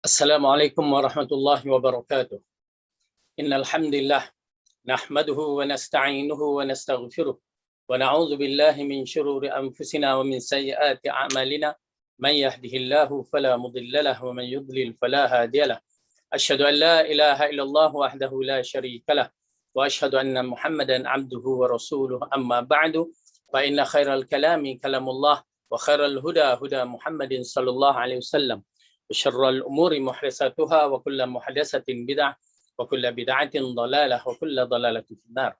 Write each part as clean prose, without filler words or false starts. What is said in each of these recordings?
Assalamualaikum warahmatullahi wabarakatuh. Innal hamdalillah nahmaduhu wa nasta'inuhu wa nastaghfiruh wa na'udzu billahi min shururi anfusina wa min sayyiati a'malina. Man yahdihillahu fala mudilla lahu wa man yudlil fala hadiya lahu. Asyhadu an la ilaha illallah wahdahu la syarika lah wa asyhadu anna Muhammadan 'abduhu wa rasuluh. Amma ba'du. Fa inna khairal kalami kalamullah wa khairal huda huda Muhammadin sallallahu alaihi wasallam. Syarrul umuri muhdatsatuha wa kullu muhdatsatin bid'ah wa kullu bid'atin dhalalah wa kullu dhalalatin finnar.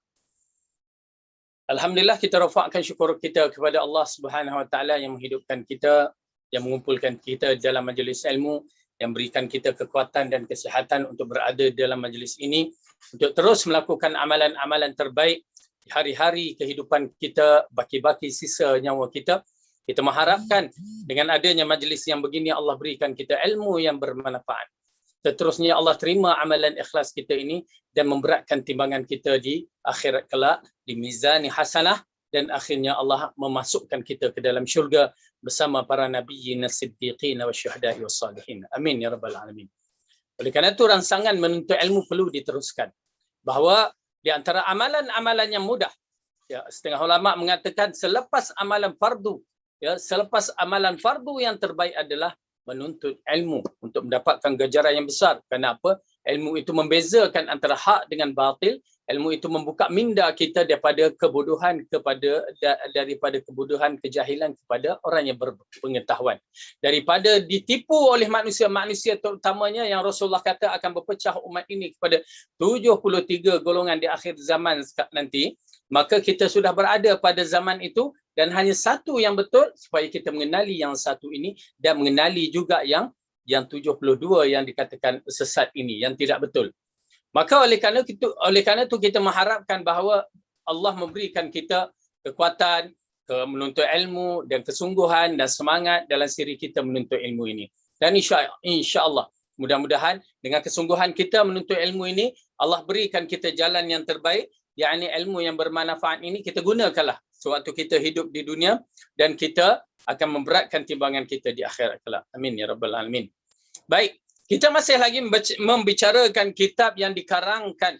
Alhamdulillah, kita rafakkan syukur kita kepada Allah Subhanahu wa taala yang menghidupkan kita, yang mengumpulkan kita dalam majlis ilmu, yang berikan kita kekuatan dan kesihatan untuk berada dalam majlis ini, untuk terus melakukan amalan-amalan terbaik di hari-hari kehidupan kita, baki-baki sisa nyawa kita. Kita mengharapkan dengan adanya majlis yang begini Allah berikan kita ilmu yang bermanfaat. Seterusnya Allah terima amalan ikhlas kita ini dan memberatkan timbangan kita di akhirat kelak di mizani hasanah, dan akhirnya Allah memasukkan kita ke dalam syurga bersama para nabiyyin, siddiqin, wasyuhada'i wassalihin. Amin ya rabbal alamin. Oleh kerana itu rangsangan menuntut ilmu perlu diteruskan. Bahawa di antara amalan-amalan yang mudah, ya, setengah ulama mengatakan selepas amalan fardu, ya, selepas amalan fardu yang terbaik adalah menuntut ilmu untuk mendapatkan ganjaran yang besar. Kenapa? Ilmu itu membezakan antara hak dengan batil. Ilmu itu membuka minda kita daripada kebodohan daripada kebodohan, kejahilan kepada orang yang berpengetahuan. Daripada ditipu oleh manusia terutamanya yang Rasulullah kata akan berpecah umat ini kepada 73 golongan di akhir zaman nanti. Maka kita sudah berada pada zaman itu dan hanya satu yang betul, supaya kita mengenali yang satu ini dan mengenali juga yang 72 yang dikatakan sesat ini, yang tidak betul. Maka oleh kerana itu kita mengharapkan bahawa Allah memberikan kita kekuatan menuntut ilmu dan kesungguhan dan semangat dalam siri kita menuntut ilmu ini. Dan insya-Allah mudah-mudahan dengan kesungguhan kita menuntut ilmu ini, Allah berikan kita jalan yang terbaik, yakni ilmu yang bermanfaat ini kita gunakanlah sewaktu kita hidup di dunia, dan kita akan memberatkan timbangan kita di akhirat kelak. Amin ya rabbal alamin. Baik, kita masih lagi membicarakan kitab yang dikarangkan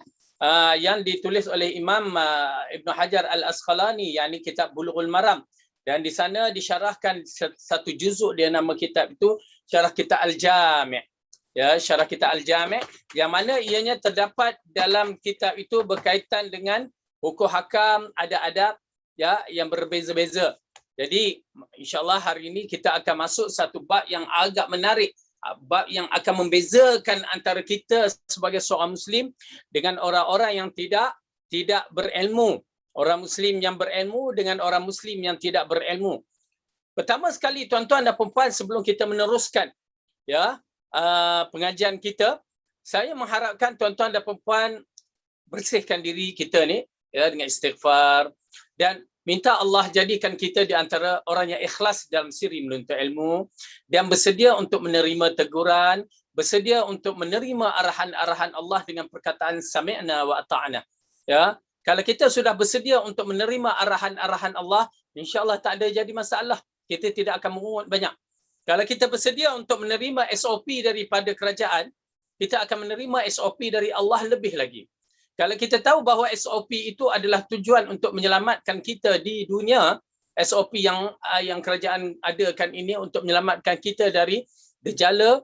yang ditulis oleh Imam Ibn Hajar Al-Asqalani, yakni kitab Bulughul Maram, dan di sana disyarahkan satu juzuk dia, nama kitab itu Syarah Kitab Al-Jami'. Ya, Syarah Kitab Al-Jami', yang mana ianya terdapat dalam kitab itu berkaitan dengan hukum hakam, adab-adab, ya, yang berbeza-beza. Jadi insya-Allah hari ini kita akan masuk satu bab yang agak menarik, bab yang akan membezakan antara kita sebagai seorang muslim dengan orang-orang yang tidak berilmu. Orang muslim yang berilmu dengan orang muslim yang tidak berilmu. Pertama sekali tuan-tuan dan puan-puan, sebelum kita meneruskan ya pengajian kita, saya mengharapkan tuan-tuan dan puan-puan bersihkan diri kita ni, ya, dengan istighfar, dan minta Allah jadikan kita di antara orang yang ikhlas dalam siri menuntut ilmu, dan bersedia untuk menerima teguran, bersedia untuk menerima arahan-arahan Allah dengan perkataan sami'na wa ata'na. Ya, kalau kita sudah bersedia untuk menerima arahan-arahan Allah, insya-Allah tak ada jadi masalah. Kita tidak akan mengungut banyak. Kalau kita bersedia untuk menerima SOP daripada kerajaan, kita akan menerima SOP dari Allah lebih lagi. Kalau kita tahu bahawa SOP itu adalah tujuan untuk menyelamatkan kita di dunia, SOP yang kerajaan adakan ini untuk menyelamatkan kita dari gejala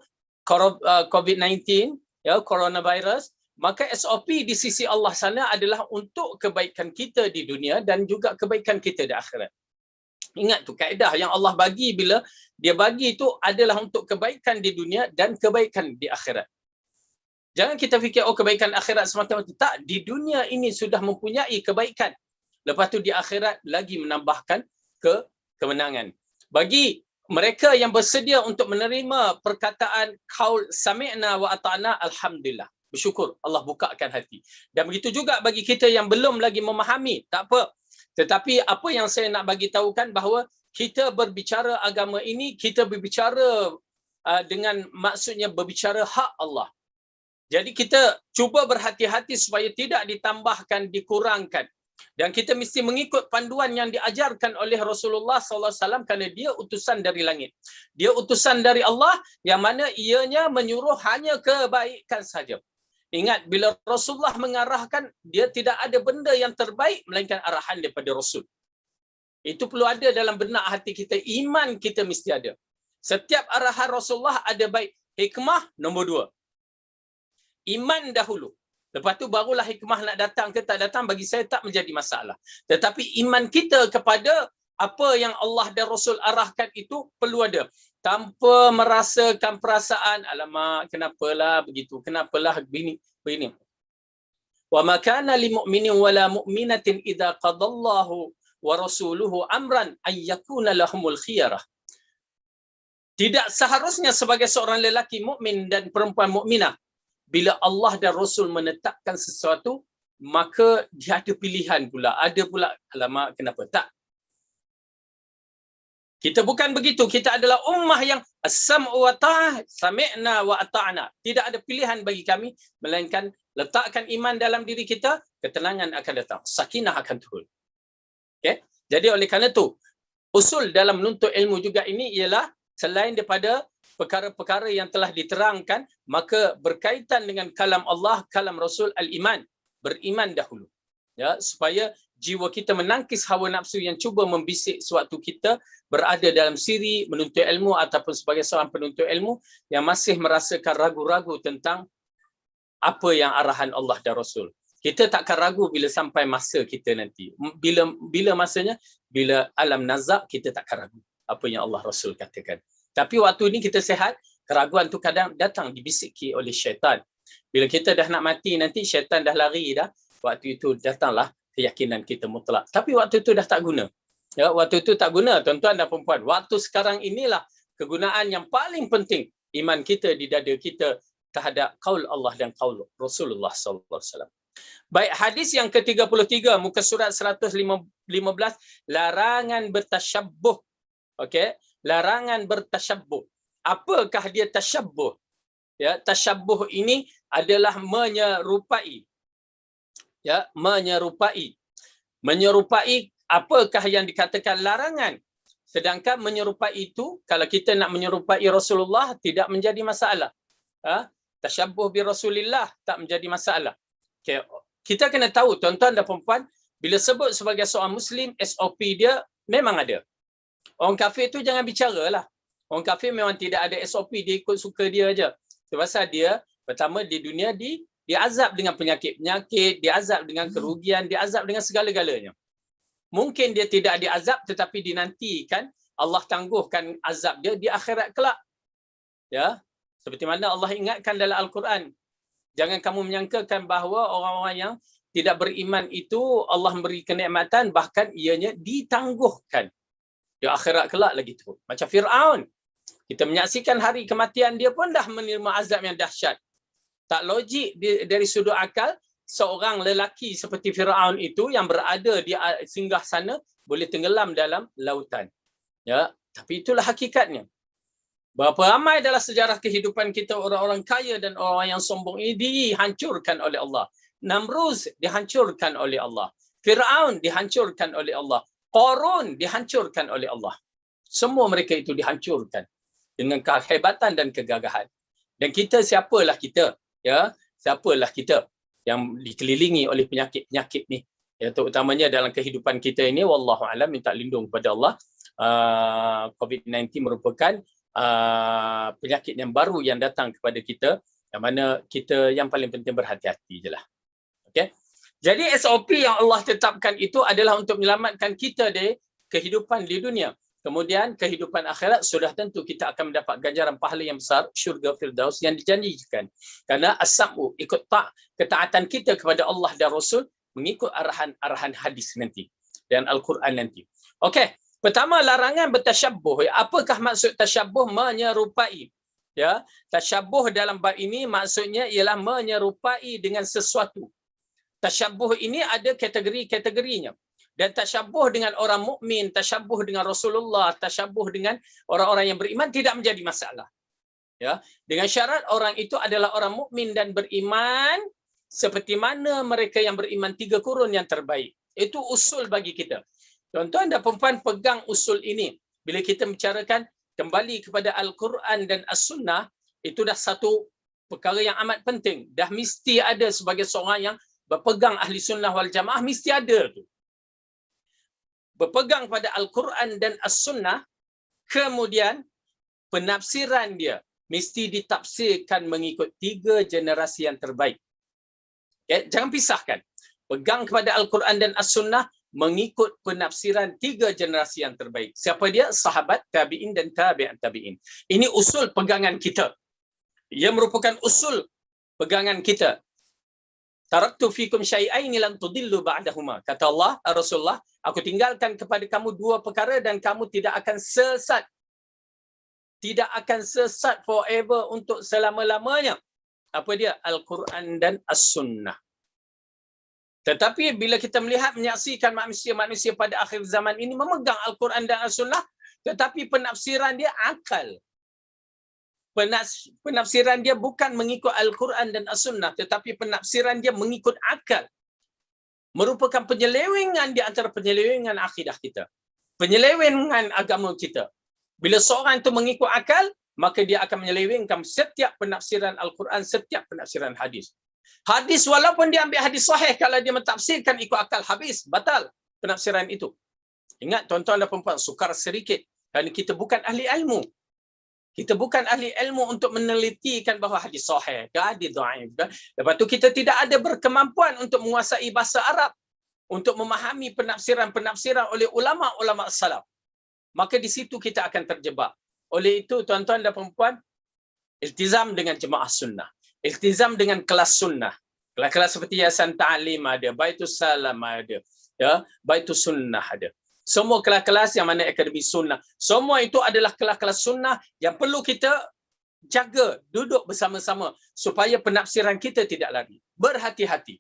COVID-19, ya, coronavirus, maka SOP di sisi Allah sana adalah untuk kebaikan kita di dunia dan juga kebaikan kita di akhirat. Ingat tu kaedah yang Allah bagi, bila dia bagi itu adalah untuk kebaikan di dunia dan kebaikan di akhirat. Jangan kita fikir kebaikan akhirat semata-mata. Tak, di dunia ini sudah mempunyai kebaikan. Lepas tu di akhirat lagi menambahkan kemenangan. Bagi mereka yang bersedia untuk menerima perkataan qaul sami'na wa ata'na, alhamdulillah. Bersyukur Allah bukakan hati. Dan begitu juga bagi kita yang belum lagi memahami, tak apa. Tetapi apa yang saya nak bagi tahukan bahawa kita berbicara agama ini, kita berbicara dengan maksudnya berbicara hak Allah. Jadi kita cuba berhati-hati supaya tidak ditambahkan, dikurangkan. Dan kita mesti mengikut panduan yang diajarkan oleh Rasulullah SAW kerana dia utusan dari langit. Dia utusan dari Allah yang mana ianya menyuruh hanya kebaikan saja. Ingat, bila Rasulullah mengarahkan, dia tidak ada benda yang terbaik melainkan arahan daripada Rasul. Itu perlu ada dalam benak hati kita. Iman kita mesti ada. Setiap arahan Rasulullah ada baik. Hikmah nombor 2. Iman dahulu. Lepas tu barulah hikmah nak datang ke tak datang, bagi saya tak menjadi masalah. Tetapi iman kita kepada apa yang Allah dan Rasul arahkan itu perlu ada. Tanpa merasakan perasaan, alamak, kenapalah begitu, kenapalah begini. Wa ma kana lil mu'minin wala mu'minatin idza qadallahu wa rasuluhu amran ay yakuna lahumul khiyarah. Tidak seharusnya sebagai seorang lelaki mukmin dan perempuan mukminah, bila Allah dan Rasul menetapkan sesuatu, maka dia ada pilihan pula. Ada pula, alamak, kenapa tak? Kita bukan begitu. Kita adalah ummah yang as-sam'u wa ta'ah, sami'na wa ata'na. Tidak ada pilihan bagi kami, melainkan letakkan iman dalam diri kita, ketenangan akan datang. Sakinah akan turun. Okay? Jadi oleh kerana itu, usul dalam menuntut ilmu juga ini ialah selain daripada perkara-perkara yang telah diterangkan, maka berkaitan dengan kalam Allah, kalam Rasul, al-iman. Beriman dahulu. Ya, supaya jiwa kita menangkis hawa nafsu yang cuba membisik sewaktu kita berada dalam siri menuntut ilmu ataupun sebagai seorang penuntut ilmu yang masih merasakan ragu-ragu tentang apa yang arahan Allah dan Rasul. Kita takkan ragu bila sampai masa kita nanti. Bila masanya, bila alam nazak, kita takkan ragu apa yang Allah Rasul katakan. Tapi waktu ni kita sihat, keraguan tu kadang datang dibisiki oleh syaitan. Bila kita dah nak mati nanti, syaitan dah lari dah, waktu itu datanglah keyakinan kita mutlak. Tapi waktu itu dah tak guna. Ya, waktu itu tak guna, tuan-tuan dan puan-puan. Waktu sekarang inilah kegunaan yang paling penting iman kita di dada kita terhadap qaul Allah dan qaul Rasulullah sallallahu alaihi wasallam. Baik, hadis yang ke-33 muka surat 115, larangan bertasyabbuh. Okey, larangan bertasyabbuh. Apakah dia tasyabbuh? Ya, tasyabbuh ini adalah menyerupai. Ya, menyerupai. Menyerupai, apakah yang dikatakan larangan? Sedangkan menyerupai itu, kalau kita nak menyerupai Rasulullah, tidak menjadi masalah. Tasyabbuh bi Rasulillah tak menjadi masalah. Okay. Kita kena tahu, tuan-tuan dan puan-puan, bila sebut sebagai seorang Muslim, SOP dia memang ada. Orang kafir tu jangan bicaralah. Orang kafir memang tidak ada SOP, dia ikut suka dia aja. Sebab dia, pertama di dunia diazab dengan penyakit-penyakit, diazab dengan kerugian, diazab dengan segala-galanya. Mungkin dia tidak diazab tetapi dinantikan Allah tangguhkan azab dia di akhirat kelak. Ya, seperti mana Allah ingatkan dalam Al-Quran. Jangan kamu menyangkakan bahawa orang-orang yang tidak beriman itu Allah memberi kenikmatan, bahkan ianya ditangguhkan di akhirat kelak lagi tu. Macam Fir'aun. Kita menyaksikan hari kematian dia pun dah menerima azab yang dahsyat. Tak logik dari sudut akal seorang lelaki seperti Fir'aun itu yang berada di singgah sana boleh tenggelam dalam lautan. Ya, tapi itulah hakikatnya. Berapa ramai dalam sejarah kehidupan kita orang-orang kaya dan orang yang sombong ini dihancurkan oleh Allah. Namruz dihancurkan oleh Allah. Fir'aun dihancurkan oleh Allah. Qarun dihancurkan oleh Allah. Semua mereka itu dihancurkan dengan kehebatan dan kegagahan. Dan kita, siapalah kita? Ya, siapalah kita yang dikelilingi oleh penyakit-penyakit ni? Ya, terutamanya dalam kehidupan kita ini, wallahu alam, minta lindung kepada Allah. COVID-19 merupakan penyakit yang baru yang datang kepada kita, yang mana kita yang paling penting berhati-hati je lah. Okay? Jadi SOP yang Allah tetapkan itu adalah untuk menyelamatkan kita dari kehidupan di dunia. Kemudian kehidupan akhirat sudah tentu kita akan mendapat ganjaran pahala yang besar, syurga Firdaus yang dijanjikan. Karena as-sam'u, ikut ketaatan kita kepada Allah dan Rasul, mengikut arahan hadis nanti dan Al-Quran nanti. Okey, pertama larangan bertasyabbuh. Apakah maksud tasyabbuh? Menyerupai. Ya, tasyabbuh dalam bab ini maksudnya ialah menyerupai dengan sesuatu. Tasyabbuh ini ada kategori-kategorinya. Dan tasyabbuh dengan orang mukmin, tasyabbuh dengan Rasulullah, tasyabbuh dengan orang-orang yang beriman tidak menjadi masalah. Ya, dengan syarat orang itu adalah orang mukmin dan beriman seperti mana mereka yang beriman 3 kurun yang terbaik. Itu usul bagi kita. Tuan-tuan dan puan-puan, pegang usul ini. Bila kita bicarakan kembali kepada Al-Quran dan As-Sunnah, itu dah satu perkara yang amat penting. Dah mesti ada sebagai seorang yang berpegang ahli sunnah wal jamaah, mesti ada tu. Berpegang pada Al-Quran dan As-Sunnah, kemudian penafsiran dia mesti ditafsirkan mengikut 3 generasi yang terbaik. Okay? Jangan pisahkan. Pegang kepada Al-Quran dan As-Sunnah mengikut penafsiran 3 generasi yang terbaik. Siapa dia? Sahabat, tabi'in dan tabi'at tabi'in. Ini usul pegangan kita. Ia merupakan usul pegangan kita. Taraktu fikum syai'aini lan tudillu ba'dahuma. Kata Allah, Rasulullah, aku tinggalkan kepada kamu 2 perkara dan kamu tidak akan sesat. Tidak akan sesat forever untuk selama-lamanya. Apa dia? Al-Quran dan As-Sunnah. Tetapi bila kita melihat, menyaksikan manusia-manusia pada akhir zaman ini memegang Al-Quran dan As-Sunnah, tetapi penafsiran dia akal. Penafsiran dia bukan mengikut Al-Quran dan As-Sunnah, tetapi penafsiran dia mengikut akal. Merupakan penyelewengan di antara penyelewengan akidah kita. Penyelewengan agama kita. Bila seorang itu mengikut akal, maka dia akan menyelewengkan setiap penafsiran Al-Quran, setiap penafsiran hadis. Hadis walaupun dia ambil hadis sahih, kalau dia mentafsirkan ikut akal, habis, batal penafsiran itu. Ingat tuan-tuan dan puan-puan, sukar sedikit. Kerana kita bukan ahli ilmu. Kita bukan ahli ilmu untuk menelitikan bahawa hadis sahih ke hadis dhaif ke. Lepas tu kita tidak ada berkemampuan untuk menguasai bahasa Arab, untuk memahami penafsiran-penafsiran oleh ulama-ulama salaf. Maka di situ kita akan terjebak. Oleh itu tuan-tuan dan puan-puan, iltizam dengan jemaah sunnah. Iltizam dengan kelas sunnah. Kelas-kelas seperti Yayasan Ta'lim ada, Baitus Salam ada, ya, Baitus Sunnah ada. Semua kelas-kelas yang mana akademi sunnah. Semua itu adalah kelas-kelas sunnah yang perlu kita jaga, duduk bersama-sama supaya penafsiran kita tidak lari. Berhati-hati.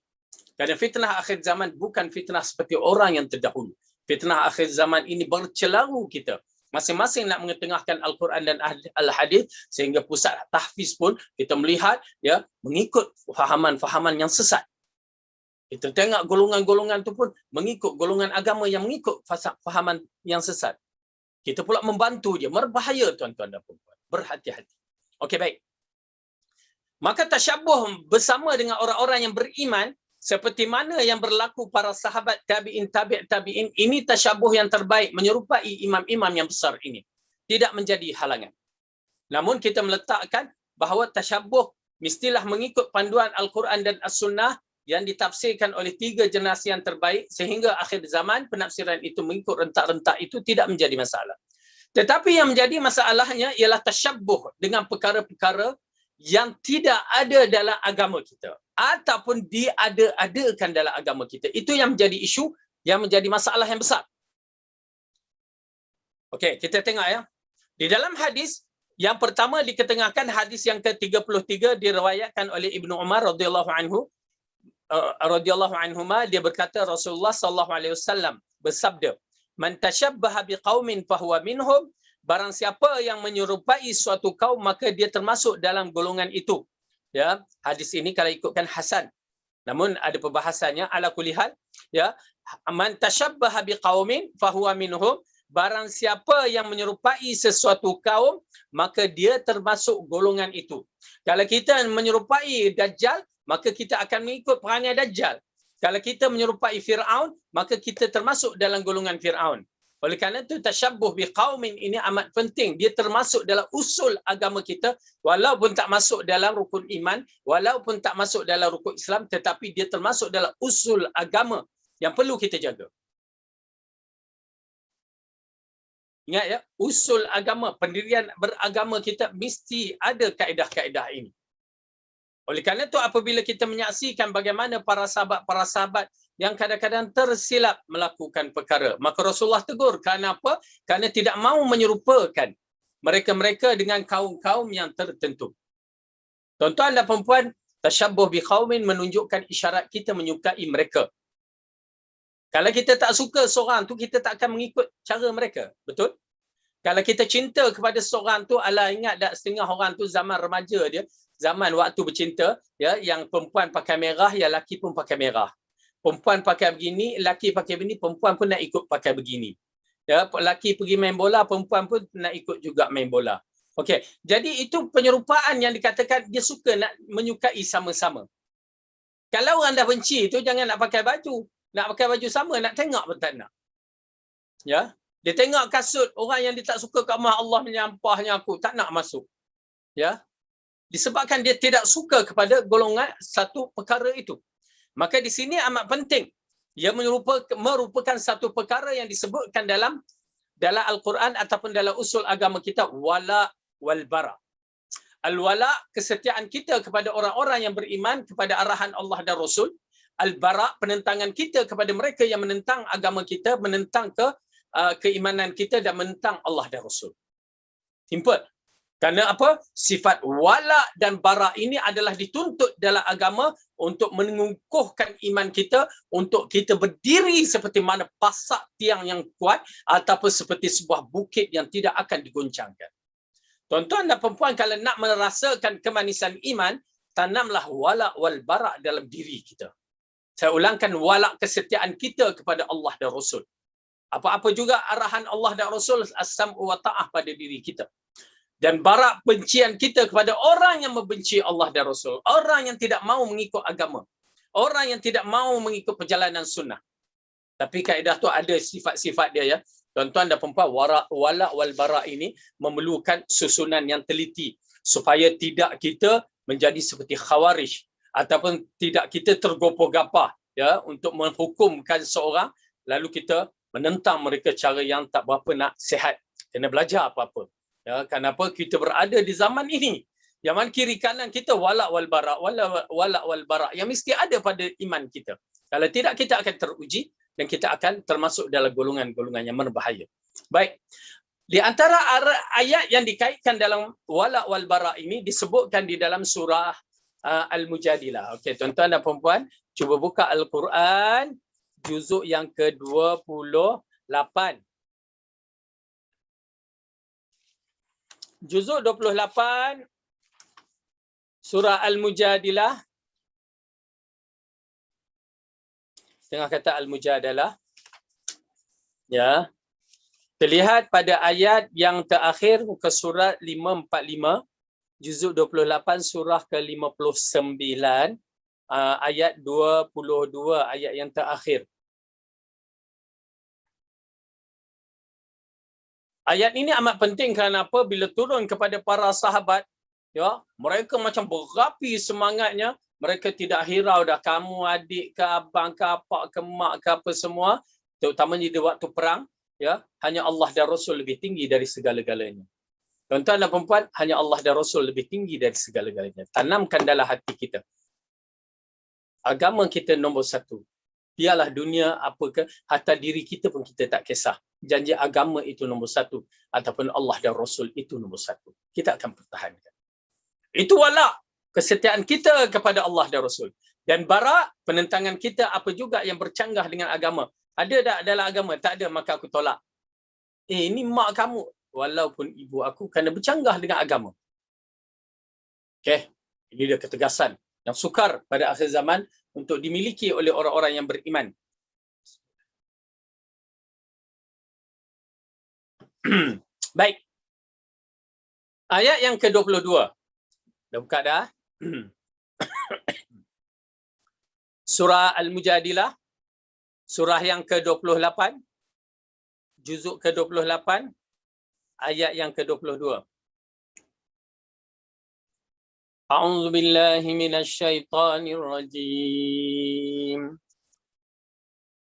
Kerana fitnah akhir zaman bukan fitnah seperti orang yang terdahulu. Fitnah akhir zaman ini bercelaru kita. Masing-masing nak mengetengahkan Al-Quran dan Al-Hadis, sehingga pusat tahfiz pun kita melihat ya mengikut fahaman-fahaman yang sesat. Kita tengok golongan-golongan tu pun mengikut golongan agama yang mengikut fahaman yang sesat. Kita pula membantu dia. Berbahaya tuan-tuan dan puan-puan. Berhati-hati. Okey, baik. Maka tasyabuh bersama dengan orang-orang yang beriman seperti mana yang berlaku para sahabat tabi'in, tabi'at tabi'in, ini tasyabuh yang terbaik, menyerupai imam-imam yang besar ini. Tidak menjadi halangan. Namun kita meletakkan bahawa tasyabuh mestilah mengikut panduan Al-Quran dan As-Sunnah yang ditafsirkan oleh 3 generasi yang terbaik, sehingga akhir zaman penafsiran itu mengikut rentak-rentak itu tidak menjadi masalah. Tetapi yang menjadi masalahnya ialah tasyabuh dengan perkara-perkara yang tidak ada dalam agama kita ataupun diada-adakan dalam agama kita. Itu yang menjadi isu, yang menjadi masalah yang besar. Okey, kita tengok ya. Di dalam hadis yang pertama diketengahkan, hadis yang ke-33 diriwayatkan oleh Ibnu Umar radhiyallahu anhuma, dia berkata Rasulullah sallallahu alaihi wasallam bersabda, "Man tashabbaha biqaumin fahuwa minhum." Barang siapa yang menyerupai suatu kaum maka dia termasuk dalam golongan itu. Ya, hadis ini kalau ikutkan hasan. Namun ada perbahasannya ala kulli hal, ya. Man tashabbaha biqaumin fahuwa minhum. Barang siapa yang menyerupai sesuatu kaum maka dia termasuk golongan itu. Kalau kita menyerupai Dajjal, maka kita akan mengikut perangai Dajjal. Kalau kita menyerupai Fir'aun, maka kita termasuk dalam golongan Fir'aun. Oleh kerana itu tashabbuh biqaumin ini amat penting. Dia termasuk dalam usul agama kita, walaupun tak masuk dalam rukun iman, walaupun tak masuk dalam rukun Islam, tetapi dia termasuk dalam usul agama yang perlu kita jaga. Ingat ya, usul agama, pendirian beragama kita mesti ada kaedah-kaedah ini. Oleh kerana itu apabila kita menyaksikan bagaimana para sahabat yang kadang-kadang tersilap melakukan perkara, maka Rasulullah tegur. Kerana apa? Kerana tidak mahu menyerupakan mereka-mereka dengan kaum-kaum yang tertentu. Tuan-tuan dan puan-puan, tashabbuh biqaumin menunjukkan isyarat kita menyukai mereka. Kalau kita tak suka seorang tu, kita tak akan mengikut cara mereka. Betul? Kalau kita cinta kepada seorang tu, alah ingat tak setengah orang tu zaman remaja dia, zaman waktu bercinta, ya, yang perempuan pakai merah, yang lelaki pun pakai merah. perempuan pakai begini, lelaki pakai begini, perempuan pun nak ikut pakai begini. Ya, lelaki pergi main bola, perempuan pun nak ikut juga main bola. Okey, jadi itu penyerupaan yang dikatakan dia suka nak menyukai sama-sama. Kalau orang dah benci tu jangan nak pakai baju. Nak pakai baju sama, nak tengok pun tak nak. Ya, dia tengok kasut orang yang dia tak suka kat rumah, Allah menyampahnya aku, tak nak masuk. Ya, disebabkan dia tidak suka kepada golongan satu perkara itu. Maka di sini amat penting. Ia merupakan satu perkara yang disebutkan dalam Al-Quran ataupun dalam usul agama kita, wala wal bara. Al-wala, kesetiaan kita kepada orang-orang yang beriman kepada arahan Allah dan Rasul. Al-bara, penentangan kita kepada mereka yang menentang agama kita, menentang keimanan kita dan menentang Allah dan Rasul. Simple. Kerana apa? Sifat wala dan bara ini adalah dituntut dalam agama untuk mengukuhkan iman kita, untuk kita berdiri seperti mana pasak tiang yang kuat ataupun seperti sebuah bukit yang tidak akan digoncangkan. Tuan-tuan dan perempuan, kalau nak merasakan kemanisan iman, tanamlah wala wal bara dalam diri kita. Saya ulangkan, wala kesetiaan kita kepada Allah dan Rasul. Apa-apa juga arahan Allah dan Rasul, as-sam'u wa ta'ah pada diri kita. Dan barak bencian kita kepada orang yang membenci Allah dan Rasul, orang yang tidak mahu mengikut agama, orang yang tidak mahu mengikut perjalanan sunnah. Tapi kaedah tu ada sifat-sifat dia, ya. Tuan-tuan dan perempuan, wala wal bara ini memerlukan susunan yang teliti supaya tidak kita menjadi seperti khawarij ataupun tidak kita tergopoh-gapah, ya, untuk menghukumkan seorang lalu kita menentang mereka cara yang tak berapa nak sihat. Kena belajar apa-apa. Ya, kenapa kita berada di zaman ini? Zaman kiri kanan kita wala wal bara, wala wal bara yang mesti ada pada iman kita. Kalau tidak, kita akan teruji dan kita akan termasuk dalam golongan-golongan yang berbahaya. Baik. Di antara ayat yang dikaitkan dalam wala wal bara ini disebutkan di dalam surah Al-Mujadilah. Okey, tuan-tuan dan puan-puan, cuba buka Al-Quran juzuk yang ke-28. Juzuk 28 surah Al-Mujadilah. Tengah kata Al-Mujadalah. Ya. Terlihat pada ayat yang terakhir muka surat 545, juzuk 28 surah ke-59, ayat 22, ayat yang terakhir. Ayat ini amat penting kerana apa? Bila turun kepada para sahabat, ya, mereka macam berapi semangatnya. Mereka tidak hirau dah kamu adik ke abang ke apa ke mak ke apa semua, terutamanya di waktu perang, ya, hanya Allah dan Rasul lebih tinggi dari segala-galanya. Tuan-tuan dan perempuan, hanya Allah dan Rasul lebih tinggi dari segala-galanya. Tanamkan dalam hati kita. Agama kita nombor satu. Biarlah dunia apakah, hatta diri kita pun kita tak kisah. Janji agama itu nombor satu ataupun Allah dan Rasul itu nombor satu. Kita akan pertahankan. Itu wala, kesetiaan kita kepada Allah dan Rasul. Dan bara, penentangan kita apa juga yang bercanggah dengan agama. Ada tak dalam agama? Tak ada, maka aku tolak. Ini mak kamu, walaupun ibu aku, kerana bercanggah dengan agama. Okey, ini dia ketegasan yang sukar pada akhir zaman untuk dimiliki oleh orang-orang yang beriman. Baik. Ayat yang ke-22. Dah buka dah? Surah Al-Mujadilah, surah yang ke-28, juzuk ke-28, ayat yang ke-22. A'udzu billahi minasyaitonir rajim.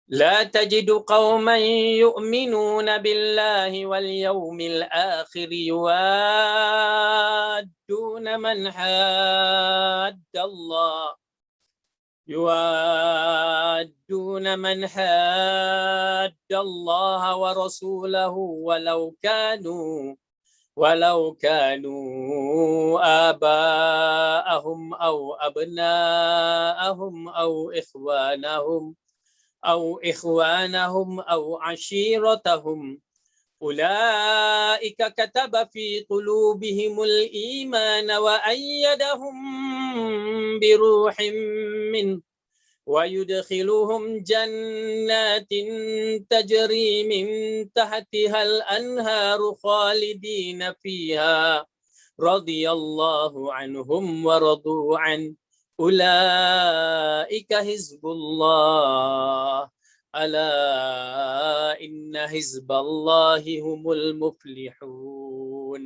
لا تجد قوما يؤمنون بالله واليوم الآخر يوادون من حاد الله ورسوله ولو كانوا آباءهم أو أبناءهم أو إخوانهم أو عشيرتهم أولئك كتب في قلوبهم الإيمان وأيدهم بروح منه ويدخلهم جنات تجري من تحتها الأنهار خالدين فيها رضي الله عنهم ورضوا عنه أولئك حزب الله ألا إن حزب الله هم المفلحون.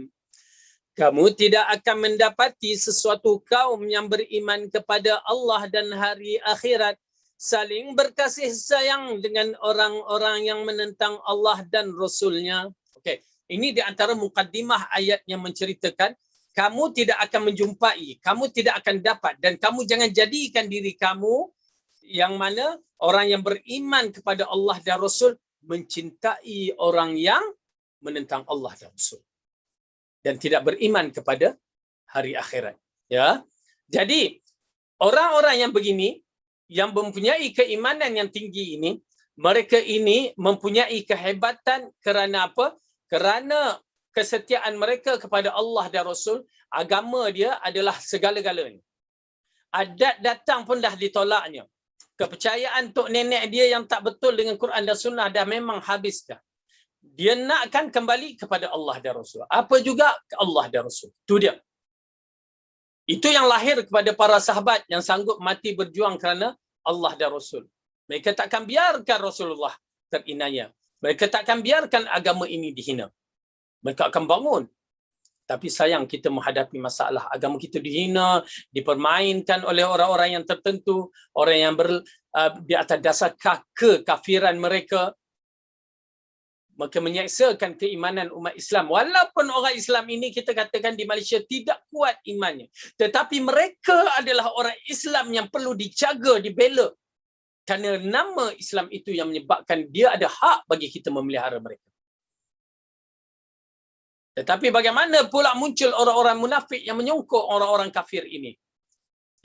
Kamu tidak akan mendapati sesuatu kaum yang beriman kepada Allah dan hari akhirat saling berkasih sayang dengan orang-orang yang menentang Allah dan Rasul-Nya. Okey, ini di antara mukaddimah ayat yang menceritakan kamu tidak akan menjumpai, kamu tidak akan dapat, dan kamu jangan jadikan diri kamu yang mana orang yang beriman kepada Allah dan Rasul mencintai orang yang menentang Allah dan Rasul dan tidak beriman kepada hari akhirat. Ya, jadi orang-orang yang begini, yang mempunyai keimanan yang tinggi ini, mereka ini mempunyai kehebatan kerana apa? Kerana kesetiaan mereka kepada Allah dan Rasul. Agama dia adalah segala-galanya. Adat datang pun dah ditolaknya. Kepercayaan tok nenek dia yang tak betul dengan Quran dan Sunnah dah memang habis dah. Dia nakkan kembali kepada Allah dan Rasul. Apa juga Allah dan Rasul. Itu dia. Itu yang lahir kepada para sahabat yang sanggup mati berjuang kerana Allah dan Rasul. Mereka takkan biarkan Rasulullah terinaya. Mereka takkan biarkan agama ini dihina. Mereka akan bangun. Tapi sayang kita menghadapi masalah agama kita dihina, dipermainkan oleh orang-orang yang tertentu, orang yang di atas dasar kekafiran mereka. Maka menyeksakan keimanan umat Islam. Walaupun orang Islam ini kita katakan di Malaysia tidak kuat imannya. Tetapi mereka adalah orang Islam yang perlu dijaga, dibela. Kerana nama Islam itu yang menyebabkan dia ada hak bagi kita memelihara mereka. Tetapi bagaimana pula muncul orang-orang munafik yang menyongkok orang-orang kafir ini,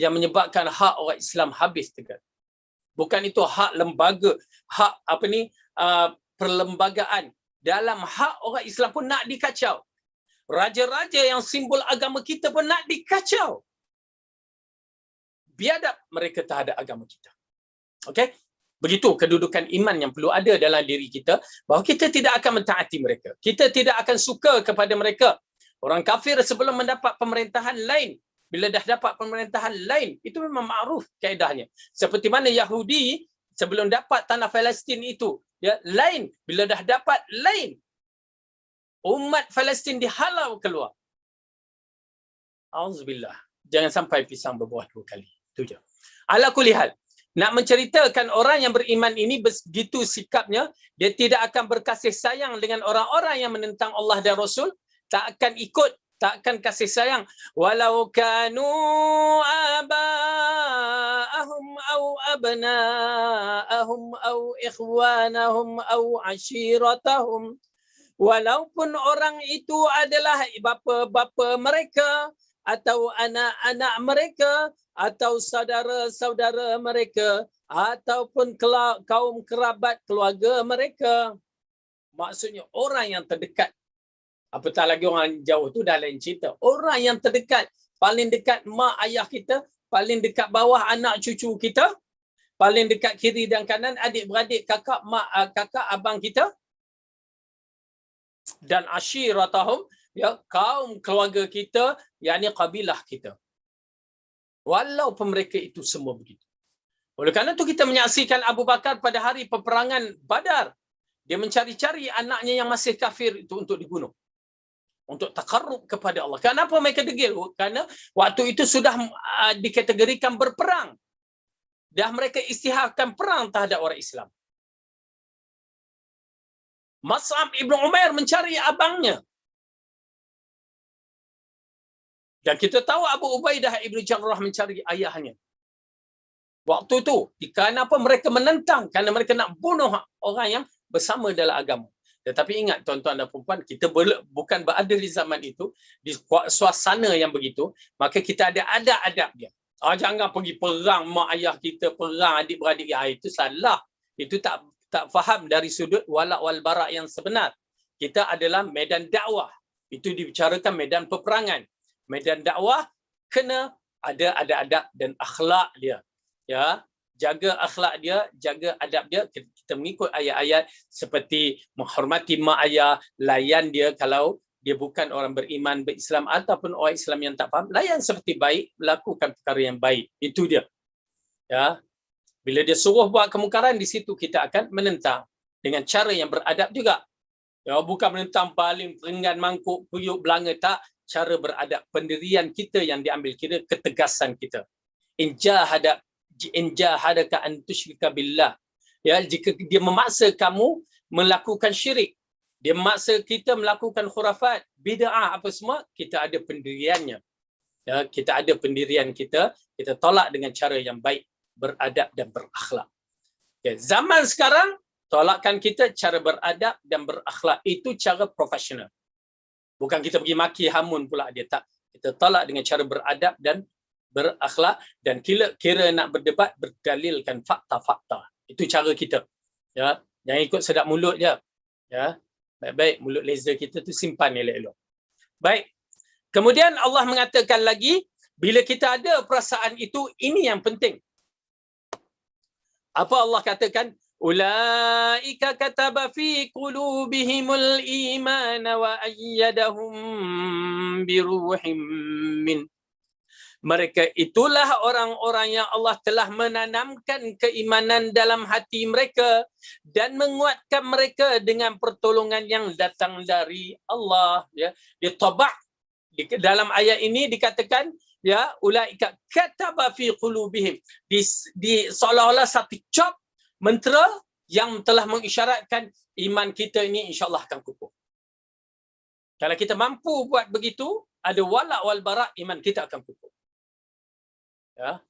yang menyebabkan hak orang Islam habis tegar. Bukan itu hak lembaga, hak perlembagaan. Dalam hak orang Islam pun nak dikacau. Raja-raja yang simbol agama kita pun nak dikacau. Biadab mereka terhadap agama kita. Okey? Begitu kedudukan iman yang perlu ada dalam diri kita, bahawa kita tidak akan mentaati mereka. Kita tidak akan suka kepada mereka. Orang kafir sebelum mendapat pemerintahan lain, bila dah dapat pemerintahan lain, itu memang ma'ruf kaedahnya. Seperti mana Yahudi sebelum dapat tanah Palestin itu, ya, lain, bila dah dapat lain. Umat Palestin dihalau keluar. Auzubillah. Jangan sampai pisang berbuah dua kali. Itu je. Ala kulli hal, nak menceritakan orang yang beriman ini begitu sikapnya, dia tidak akan berkasih sayang dengan orang-orang yang menentang Allah dan Rasul, tak akan ikut, tak akan kasih sayang. Walau kanu aba'ahum au abna'ahum au ikhwanahum au ashiratahum. Walaupun orang itu adalah bapa-bapa mereka, atau anak-anak mereka, atau saudara-saudara mereka, ataupun kaum kerabat keluarga mereka. Maksudnya orang yang terdekat. Apatah lagi orang jauh tu dah lain cerita. Orang yang terdekat, paling dekat mak ayah kita, paling dekat bawah anak cucu kita, paling dekat kiri dan kanan adik-beradik, kakak mak, kakak abang kita, dan ashiratahum, ya, kaum keluarga kita, yakni kabilah kita. Walaupun mereka itu semua begitu. Oleh kerana itu kita menyaksikan Abu Bakar pada hari peperangan Badar. Dia mencari-cari anaknya yang masih kafir itu untuk dibunuh. Untuk takarrub kepada Allah. Kenapa mereka degil? Kerana waktu itu sudah dikategorikan berperang. Dah mereka istiharkan perang terhadap orang Islam. Mus'ab Ibn Umair mencari abangnya. Dan kita tahu Abu Ubaidah Ibn Jarrah mencari ayahnya. Waktu itu, kenapa mereka menentang? Kerana mereka nak bunuh orang yang bersama dalam agama. Tetapi ingat tuan-tuan dan puan-puan, kita bukan berada di zaman itu, di suasana yang begitu, maka kita ada adab-adab dia. Jangan pergi perang mak ayah kita, perang adik-beradik. Itu salah. Itu tak faham dari sudut wala' wal bara' yang sebenar. Kita adalah medan dakwah. Itu dibicarakan medan peperangan. Medan dakwah kena ada adab dan akhlak dia. Ya, jaga akhlak dia, jaga adab dia. Kita mengikut ayat-ayat seperti menghormati mak ayah, layan dia kalau dia bukan orang beriman, berislam ataupun orang Islam yang tak faham, layan seperti baik, lakukan perkara yang baik. Itu dia. Ya. Bila dia suruh buat kemungkaran, di situ kita akan menentang dengan cara yang beradab juga. Ya, bukan menentang paling peringan mangkuk, kuyuk, belanga, tak. Cara beradab, pendirian kita yang diambil kira, ketegasan kita. In jahadaka an tusyrika billah. Ya, jika dia memaksa kamu melakukan syirik, dia memaksa kita melakukan khurafat, bid'ah, apa semua, kita ada pendiriannya. Ya, kita ada pendirian kita tolak dengan cara yang baik, beradab dan berakhlak. Okay. Zaman sekarang, tolakkan kita cara beradab dan berakhlak. Itu cara profesional. Bukan kita pergi maki hamun pula dia, tak. Kita tolak dengan cara beradab dan berakhlak, dan kira nak berdebat, berdalilkan fakta-fakta. Itu cara kita. Ya, jangan ikut sedap mulut je. Ya, baik-baik mulut laser kita tu simpan elok-elok. Baik. Kemudian Allah mengatakan lagi, bila kita ada perasaan itu, ini yang penting. Apa Allah katakan? Ulaika kataba fi qulubihimul iman wa ayyadahum biruhim min. Mereka itulah orang-orang yang Allah telah menanamkan keimanan dalam hati mereka dan menguatkan mereka dengan pertolongan yang datang dari Allah. Ya, ditabak. Dalam ayat ini dikatakan, ya, ulaika kataba fi qulubihim, di seolah-olah satu cop mentera yang telah mengisyaratkan iman kita ini insya-Allah akan kukuh. Kalau kita mampu buat begitu, ada wala' wal bara', iman kita akan kukuh. Ya.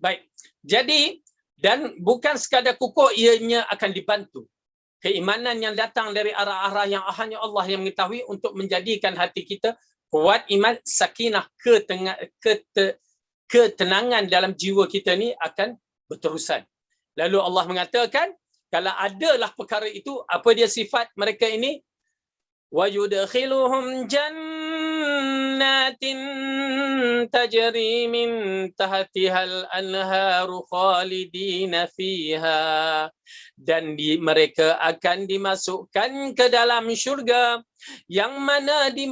Baik. Jadi, dan bukan sekadar kukuh, ianya akan dibantu. Keimanan yang datang dari arah-arah yang hanya Allah yang mengetahui untuk menjadikan hati kita kuat iman, sakinah, ketenangan dalam jiwa kita ni akan berterusan. Lalu Allah mengatakan, kalau adalah perkara itu, apa dia sifat mereka ini? Wa yudkhiluhum jannatin tajri min tahtihal anharu khalidina fiha. Dan mereka akan dimasukkan ke dalam syurga yang mana di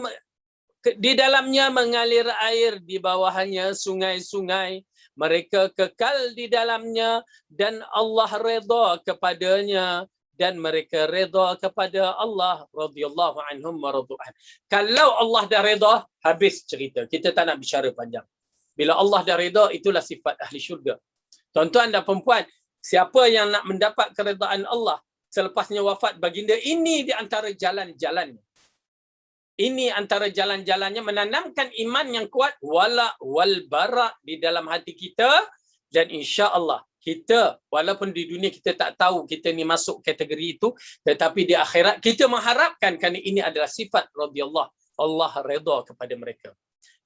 dalamnya mengalir air, di bawahnya sungai-sungai. Mereka kekal di dalamnya dan Allah redha kepadanya dan mereka redha kepada Allah radhiyallahu anhum wa radu'an. Kalau Allah dah redha, habis cerita. Kita tak nak bicara panjang. Bila Allah dah redha, itulah sifat ahli syurga. Tuan-tuan dan puan-puan, siapa yang nak mendapat keredaan Allah selepasnya wafat baginda, ini di antara jalan-jalannya. Ini antara jalan-jalannya menanamkan iman yang kuat, wala wal bara di dalam hati kita, dan insya-Allah kita walaupun di dunia kita tak tahu kita ni masuk kategori itu, tetapi di akhirat kita mengharapkan kerana ini adalah sifat radhiyallahu, Allah redha kepada mereka.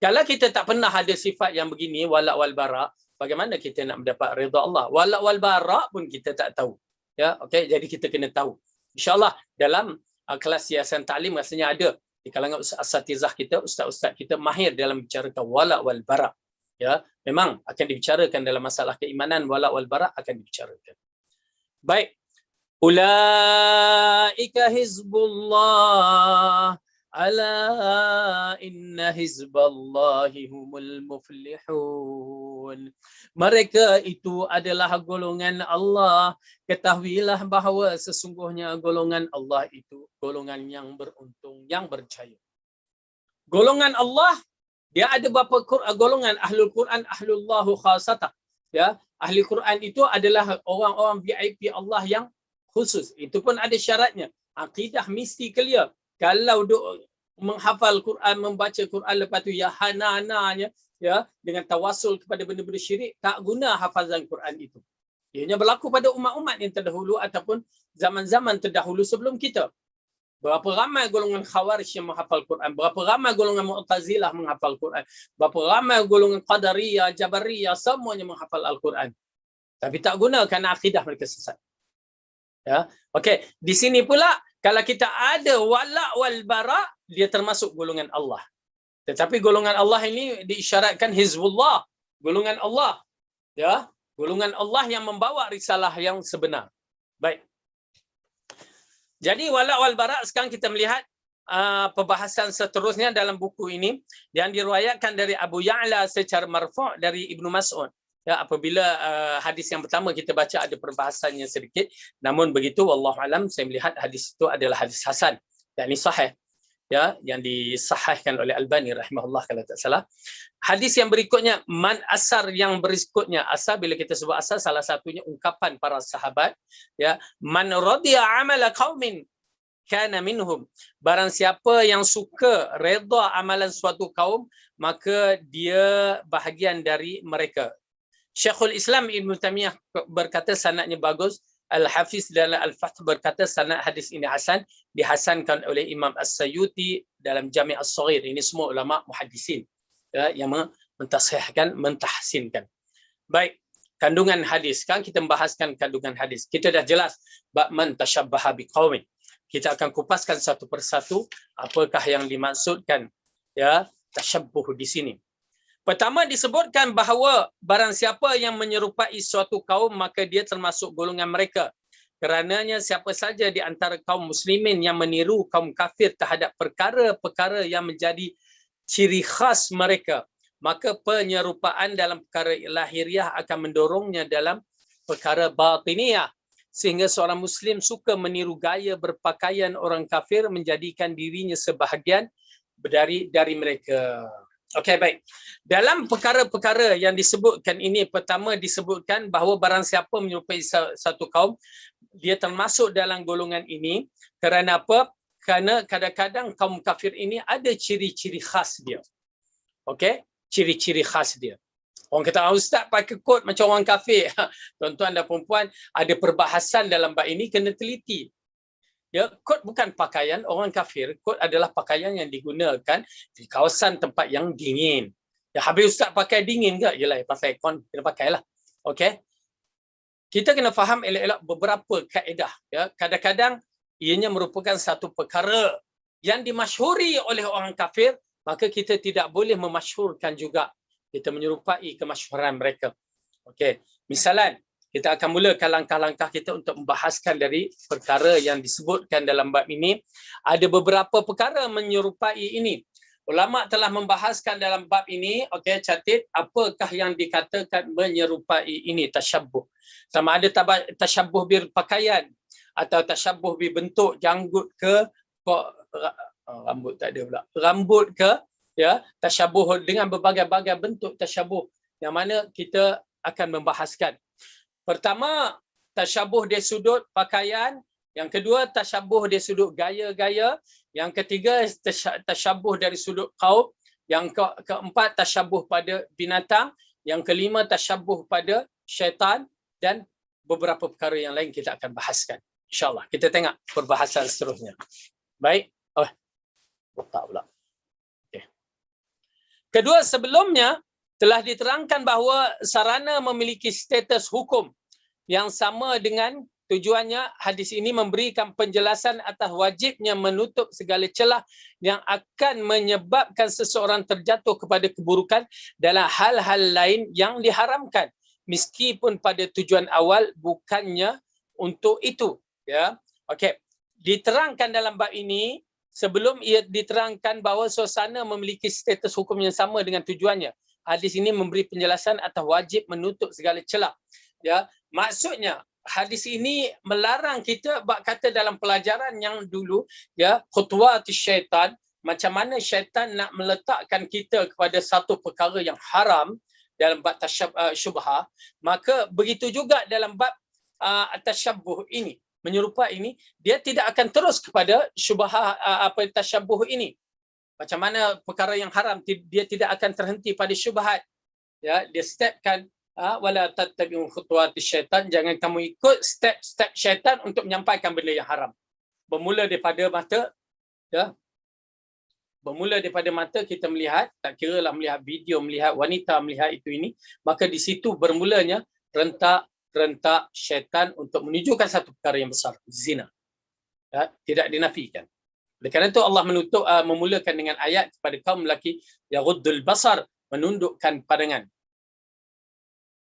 Kalau kita tak pernah ada sifat yang begini, wala wal bara, bagaimana kita nak mendapat redha Allah? Wala wal bara pun kita tak tahu. Ya, okey, jadi kita kena tahu. Insya-Allah dalam kelas siasan taklim rasanya ada di kalangan asatizah kita, ustaz-ustaz kita mahir dalam bicarakan wala wal bara. Ya, memang akan dibicarakan dalam masalah keimanan, wala wal bara akan dibicarakan. Baik. Ulaika hizbullah ala inna hizballahi humul muflihun. Mereka itu adalah golongan Allah. Ketahuilah bahawa sesungguhnya golongan Allah itu golongan yang beruntung, yang berjaya. Golongan Allah, dia ada beberapa golongan. Ahlul Quran, ahlullahu khasatah. Ya, ahli Quran itu adalah orang-orang VIP Allah yang khusus. Itu pun ada syaratnya. Akidah mesti clear. Kalau menghafal Quran, membaca Quran, lepas tu ya hana-hananya, ya, dengan tawasul kepada benda-benda syirik, tak guna hafazan Quran itu. Ianya berlaku pada umat-umat yang terdahulu ataupun zaman-zaman terdahulu sebelum kita. Berapa ramai golongan Khawarij yang menghafal Quran, berapa ramai golongan Mu'tazilah menghafal Quran, berapa ramai golongan Qadariyah, Jabariyah, semuanya menghafal Al-Quran. Tapi tak guna kerana akidah mereka sesat. Ya, okey, di sini pula kalau kita ada wala wal bara, dia termasuk golongan Allah. Tetapi golongan Allah ini diisyaratkan hizbullah, golongan Allah. Ya, Golongan Allah yang membawa risalah yang sebenar. Baik. Jadi wala wal bara, sekarang kita melihat perbahasan seterusnya dalam buku ini yang diriwayatkan dari Abu Ya'la secara marfu' dari Ibnu Mas'ud. Ya, apabila hadis yang pertama kita baca ada perbahasannya sedikit, namun begitu wallahu alam saya melihat hadis itu adalah hadis hasan, yakni sahih, ya, yang disahihkan oleh Albani rahimahullah kalau tak salah. Hadis yang berikutnya, man asar, yang berikutnya asar, bila kita sebut asar salah satunya ungkapan para sahabat, ya, man radiya amala qaumin kana minhum, barang siapa yang suka redha amalan suatu kaum maka dia bahagian dari mereka. Syekhul Islam Ibn Taymiyah berkata sanadnya bagus. Al-Hafiz dalam Al-Fath berkata sanad hadis ini hasan, dihasankan oleh Imam As-Sayuti dalam Jami' As-Saghir. Ini semua ulama muhaddisin, ya, yang mentasihkan, mentahsinkan. Baik, kandungan hadis. Sekarang kita membahaskan kandungan hadis. Kita dah jelas bab man tashabbaha biqaumin. Kita akan kupaskan satu persatu apakah yang dimaksudkan, ya, tashabbuh di sini. Pertama disebutkan bahawa barang siapa yang menyerupai suatu kaum maka dia termasuk golongan mereka. Kerananya siapa saja di antara kaum muslimin yang meniru kaum kafir terhadap perkara-perkara yang menjadi ciri khas mereka, maka penyerupaan dalam perkara lahiriah akan mendorongnya dalam perkara batiniah. Sehingga seorang muslim suka meniru gaya berpakaian orang kafir, menjadikan dirinya sebahagian dari mereka. Okey, baik. Dalam perkara-perkara yang disebutkan ini, pertama disebutkan bahawa barang siapa menyerupai satu kaum, dia termasuk dalam golongan ini. Kerana apa? Kerana kadang-kadang kaum kafir ini ada ciri-ciri khas dia. Okey? Ciri-ciri khas dia. Orang kata, ustaz pakai kot macam orang kafir. Tuan-tuan dan perempuan, ada perbahasan dalam bab ini, kena teliti. Ya, kot bukan pakaian orang kafir. Kot adalah pakaian yang digunakan di kawasan tempat yang dingin. Ya, habis ustaz pakai dingin ke? Yalah, pasal aircon, kena pakailah. Okey. Kita kena faham elok-elok beberapa kaedah. Ya, kadang-kadang ianya merupakan satu perkara yang dimasyhuri oleh orang kafir, maka kita tidak boleh memasyhurkan juga. Kita menyerupai kemasyhuran mereka. Okey. Misalan, kita akan mulakan langkah-langkah kita untuk membahaskan dari perkara yang disebutkan dalam bab ini. Ada beberapa perkara menyerupai ini. Ulama telah membahaskan dalam bab ini, okey, catat apakah yang dikatakan menyerupai ini, tasyabbuh. Sama ada tasyabbuh berpakaian atau tasyabbuh berbentuk janggut ke rambut tak ada pula. Rambut ke, ya, tasyabbuh dengan berbagai-bagai bentuk tasyabbuh yang mana kita akan membahaskan. Pertama, tasyabbuh dari sudut pakaian. Yang kedua, tasyabbuh dari sudut gaya-gaya. Yang ketiga, tasyabbuh dari sudut kaum. Yang keempat, tasyabbuh pada binatang. Yang kelima, tasyabbuh pada syaitan. Dan beberapa perkara yang lain kita akan bahaskan. InsyaAllah. Kita tengok perbahasan seterusnya. Baik. Tak pula. Okay. Kedua, sebelumnya telah diterangkan bahawa sarana memiliki status hukum yang sama dengan tujuannya. Hadis ini memberikan penjelasan atas wajibnya menutup segala celah yang akan menyebabkan seseorang terjatuh kepada keburukan dalam hal-hal lain yang diharamkan, meskipun pada tujuan awal bukannya untuk itu. Ya, okey. Diterangkan dalam bab ini, sebelum ia diterangkan bahawa suasana memiliki status hukum yang sama dengan tujuannya. Hadis ini memberi penjelasan atas wajib menutup segala celah. Ya, maksudnya hadis ini melarang kita, bab kata dalam pelajaran yang dulu, ya, khutuwatus syaitan, macam mana syaitan nak meletakkan kita kepada satu perkara yang haram dalam bab syubhah, maka begitu juga dalam bab tasyabbuh ini, menyerupai ini, dia tidak akan terus kepada syubhah tasyabbuh ini. Macam mana perkara yang haram, dia tidak akan terhenti pada syubhat. Ya, dia stepkan wala tattabi'u khutuwatis syaitan, jangan kamu ikut step syaitan untuk menyampaikan benda yang haram. Bermula daripada mata, ya. Bermula daripada mata kita melihat, tak kira lah melihat video, melihat wanita, melihat itu ini, maka di situ bermulanya rentak syaitan untuk menunjukkan satu perkara yang besar, zina. Ya, tidak dinafikan. Oleh kerana itu Allah memulakan dengan ayat kepada kaum lelaki, yaghuddul basar, menundukkan pandangan.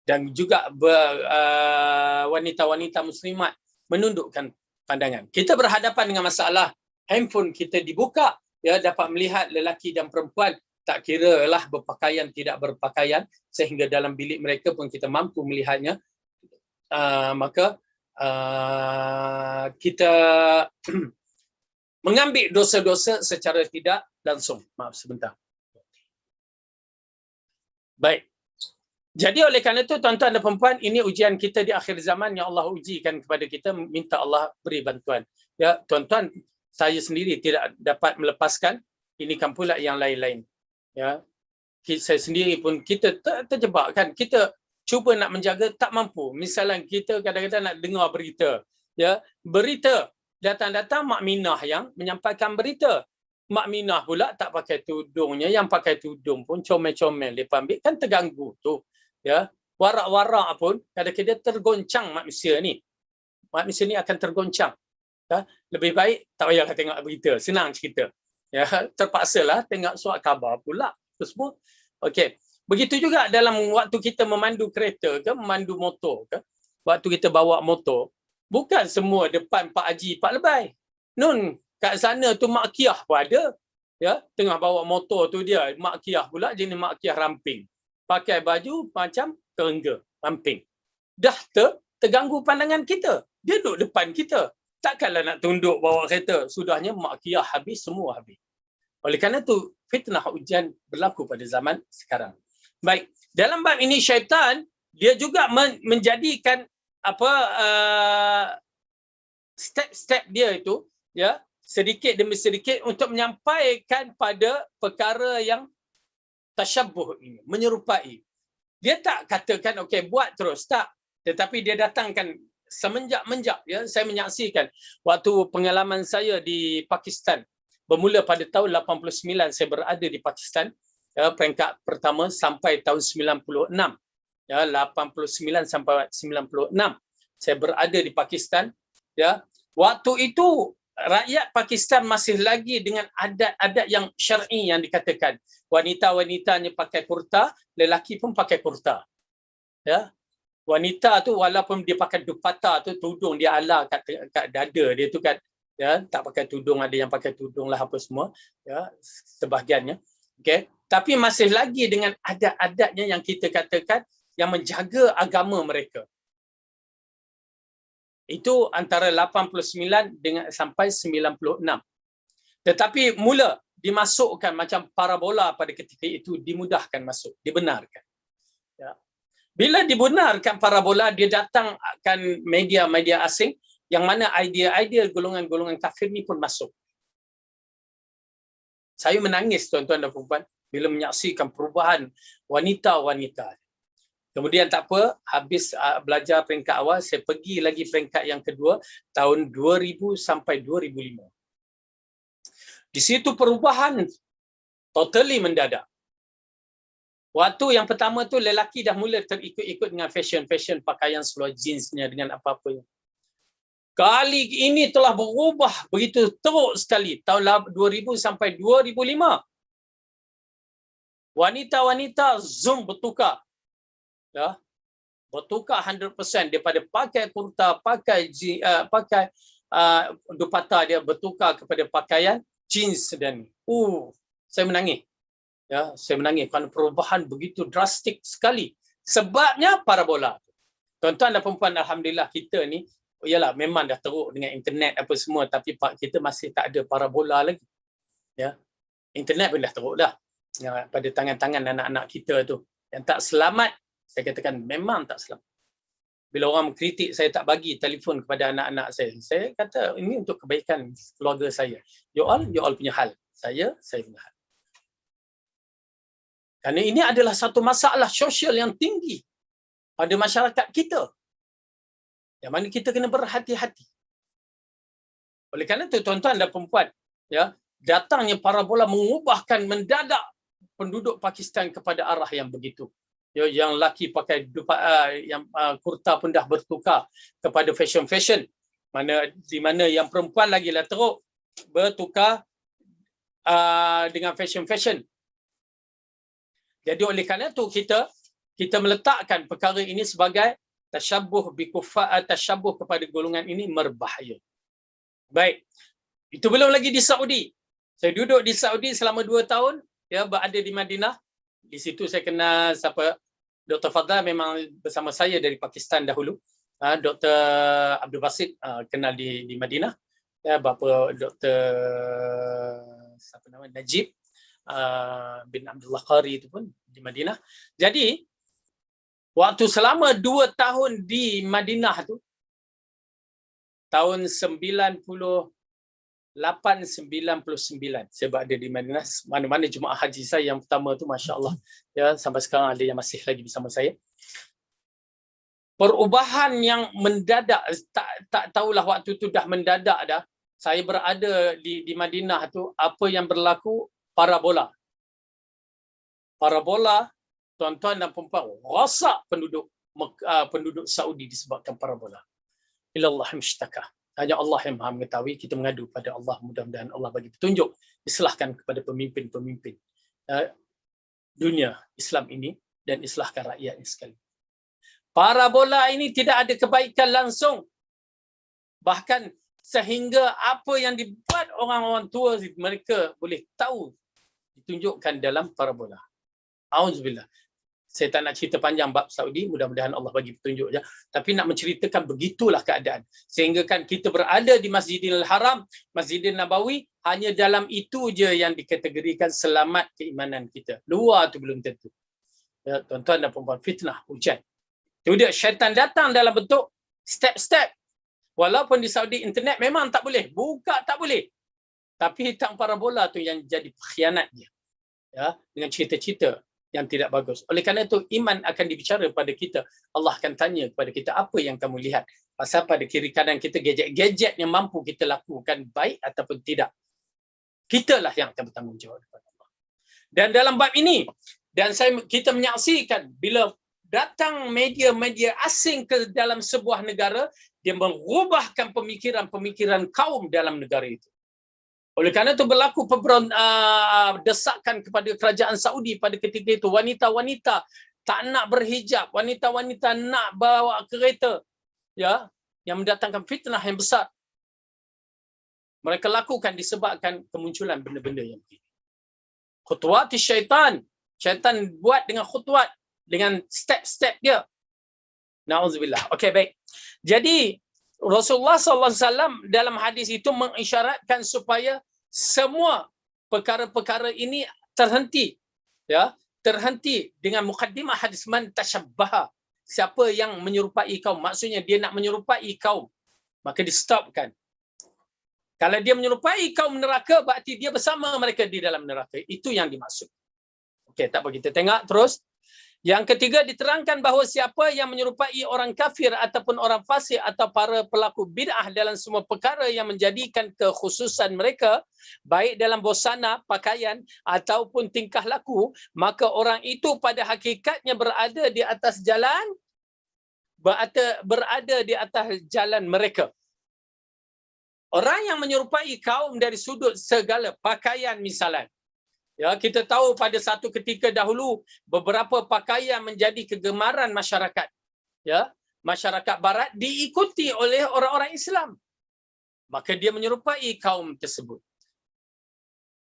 dan juga wanita-wanita muslimat menundukkan pandangan. Kita berhadapan dengan masalah handphone kita dibuka, ya, dapat melihat lelaki dan perempuan, tak kira lah berpakaian tidak berpakaian, sehingga dalam bilik mereka pun kita mampu melihatnya. Maka kita mengambil dosa-dosa secara tidak langsung. Maaf sebentar. Baik. Jadi oleh kerana itu, tuan-tuan dan perempuan, ini ujian kita di akhir zaman yang Allah ujikan kepada kita, minta Allah beri bantuan. Ya, tuan-tuan, saya sendiri tidak dapat melepaskan, ini kan pula yang lain-lain. Ya, saya sendiri pun kita terjebak kan, kita cuba nak menjaga, tak mampu. Misalnya kita kadang-kadang nak dengar berita, ya, berita datang-datang Mak Minah yang menyampaikan berita. Mak Minah pula tak pakai tudungnya, yang pakai tudung pun comel-comel dia ambil, kan terganggu tu. Ya, warak-warak pun kadang-kadang tergoncang manusia ni. Manusia ni akan tergoncang. Ya, lebih baik tak payahlah tengok berita, senang cerita. Ya, terpaksalah tengok surat khabar pula. Itu semua. Okey. Begitu juga dalam waktu kita memandu kereta ke, memandu motor ke, waktu kita bawa motor, bukan semua depan Pak Haji, Pak Lebai. Nun, kat sana tu Mak Kiah pun ada. Ya, tengah bawa motor tu dia, Mak Kiah pula jenis Mak Kiah ramping. Pakai baju macam kerengga, ramping. Dah terganggu pandangan kita. Dia duduk depan kita. Takkanlah nak tunduk bawa kereta. Sudahnya Mak Kiah habis, semua habis. Oleh kerana itu, fitnah ujian berlaku pada zaman sekarang. Baik, dalam bab ini syaitan dia juga menjadikan step-step dia itu, ya, sedikit demi sedikit untuk menyampaikan pada perkara yang tasyabbuh ini, menyerupai. Dia tak katakan okey buat terus, tak, tetapi dia datangkan semenjak ya, saya menyaksikan waktu pengalaman saya di Pakistan bermula pada tahun 89 saya berada di Pakistan. Ya, peringkat pertama sampai tahun 96. Ya, 89 sampai 96 saya berada di Pakistan. Ya, waktu itu rakyat Pakistan masih lagi dengan adat-adat yang syar'i yang dikatakan. Wanita-wanitanya pakai kurta, lelaki pun pakai kurta. Ya. Wanita tu walaupun dia pakai dupata tu, tudung dia ala kat dada dia tu kan. Ya, tak pakai tudung, ada yang pakai tudung lah apa semua. Ya, sebahagiannya. Okey. Tapi masih lagi dengan adat-adatnya yang kita katakan yang menjaga agama mereka. Itu antara 89 dengan sampai 96. Tetapi mula dimasukkan macam parabola pada ketika itu, dimudahkan masuk, dibenarkan. Ya. Bila dibenarkan parabola, dia datangkan media-media asing yang mana idea-idea golongan-golongan kafir ni pun masuk. Saya menangis tuan-tuan dan puan-puan bila menyaksikan perubahan wanita-wanita. Kemudian tak apa, habis belajar peringkat awal, saya pergi lagi peringkat yang kedua tahun 2000 sampai 2005. Di situ perubahan totally mendadak. Waktu yang pertama tu lelaki dah mula terikut-ikut dengan fashion pakaian seluar jeansnya dengan apa-apa. Kali ini telah berubah begitu teruk sekali tahun 2000 sampai 2005. Wanita-wanita zoom bertukar. Ya. Bertukar 100% daripada pakai kurta, pakai dupata, dia bertukar kepada pakaian jeans dan saya menangis. Ya, saya menangis kerana perubahan begitu drastik sekali. Sebabnya parabola. Tuan-tuan dan perempuan, alhamdulillah kita ni yalah memang dah teruk dengan internet apa semua, tapi kita masih tak ada parabola lagi. Ya. Internet pun dah teruk dah. Ya, pada tangan-tangan anak-anak kita tu. Yang tak selamat, saya katakan memang tak selamat. Bila orang mengkritik, saya tak bagi telefon kepada anak-anak saya. Saya kata ini untuk kebaikan keluarga saya. You all punya hal. Saya punya hal. Kerana ini adalah satu masalah sosial yang tinggi pada masyarakat kita. Yang mana kita kena berhati-hati. Oleh kerana itu tuan-tuan dan perempuan, ya, datangnya parabola mengubahkan mendadak penduduk Pakistan kepada arah yang begitu. Ya, yang lelaki pakai kurta pun dah bertukar kepada fashion. Di mana yang perempuan lagi lah teruk bertukar dengan fashion. Jadi oleh kerana itu kita kita meletakkan perkara ini sebagai tashabbuh bi kuffar, tashabbuh kepada golongan ini berbahaya. Baik. Itu belum lagi di Saudi. Saya duduk di Saudi selama 2 tahun, ya, berada di Madinah. Di situ saya kenal siapa, Dr. Fadhal memang bersama saya dari Pakistan dahulu. Dr. Abdul Basit kenal di Madinah. Ya, bapa Dr. siapa nama, Najib bin Abdullah Qari itu pun di Madinah. Jadi waktu selama 2 tahun di Madinah tu, tahun 98-99 saya berada di Madinah. Mana-mana jemaah haji saya yang pertama tu, masya-Allah, ya, sampai sekarang ada yang masih lagi bersama saya. Perubahan yang mendadak, tak tahulah waktu tu dah mendadak dah. Saya berada di Madinah tu, apa yang berlaku, parabola. Parabola, tuan-tuan dan puan-puan, rosak penduduk Saudi disebabkan parabola. Ilallah mushtaka. Hanya Allah yang Maha mengetahui. Kita mengadu pada Allah, mudah-mudahan Allah bagi petunjuk, islahkan kepada pemimpin-pemimpin dunia Islam ini dan islahkan rakyatnya sekali. Parabola ini tidak ada kebaikan langsung. Bahkan sehingga apa yang dibuat orang-orang tua mereka boleh tahu ditunjukkan dalam parabola. Auzubillah. Saya tak nak cerita panjang bab Saudi, mudah-mudahan Allah bagi petunjuk je. Tapi nak menceritakan begitulah keadaan. Sehingga kan kita berada di Masjidil Haram, Masjidil Nabawi, hanya dalam itu je yang dikategorikan selamat keimanan kita. Luar tu belum tentu. Ya, tuan-tuan dan puan-puan, fitnah, hujan. Itu dia, syaitan datang dalam bentuk step-step. Walaupun di Saudi internet memang tak boleh, buka tak boleh. Tapi hitam parabola tu yang jadi pengkhianat dia. Ya, dengan cerita-cerita yang tidak bagus. Oleh kerana itu, iman akan dibicara pada kita. Allah akan tanya kepada kita, apa yang kamu lihat? Pasal pada kiri kanan kita gadget-gadget yang mampu kita lakukan baik ataupun tidak. Kitalah yang akan bertanggungjawab kepada Allah. Dan dalam bab ini, dan kita menyaksikan bila datang media-media asing ke dalam sebuah negara, dia mengubahkan pemikiran-pemikiran kaum dalam negara itu. Oleh kerana itu berlaku desakan kepada kerajaan Saudi pada ketika itu. Wanita-wanita tak nak berhijab, wanita-wanita nak bawa kereta, ya, yang mendatangkan fitnah yang besar. Mereka lakukan disebabkan kemunculan benda-benda yang begini. Khutuwat syaitan. Syaitan buat dengan khutuwat, dengan step-step dia. Na'udzubillah. Okey, baik. Jadi Rasulullah SAW dalam hadis itu mengisyaratkan supaya semua perkara-perkara ini terhenti, ya, terhenti dengan mukaddimah hadis man tashabbaha. Siapa yang menyerupai kaum, maksudnya dia nak menyerupai kaum, maka di stopkan. Kalau dia menyerupai kaum neraka, berarti dia bersama mereka di dalam neraka. Itu yang dimaksud. Okey, tak apa, kita tengok terus. Yang ketiga, diterangkan bahawa siapa yang menyerupai orang kafir ataupun orang fasik atau para pelaku bid'ah dalam semua perkara yang menjadikan kekhususan mereka, baik dalam busana, pakaian ataupun tingkah laku, maka orang itu pada hakikatnya berada di atas jalan mereka. Orang yang menyerupai kaum dari sudut segala pakaian misalnya. Ya, kita tahu pada satu ketika dahulu beberapa pakaian menjadi kegemaran masyarakat. Ya, masyarakat barat diikuti oleh orang-orang Islam. Maka dia menyerupai kaum tersebut.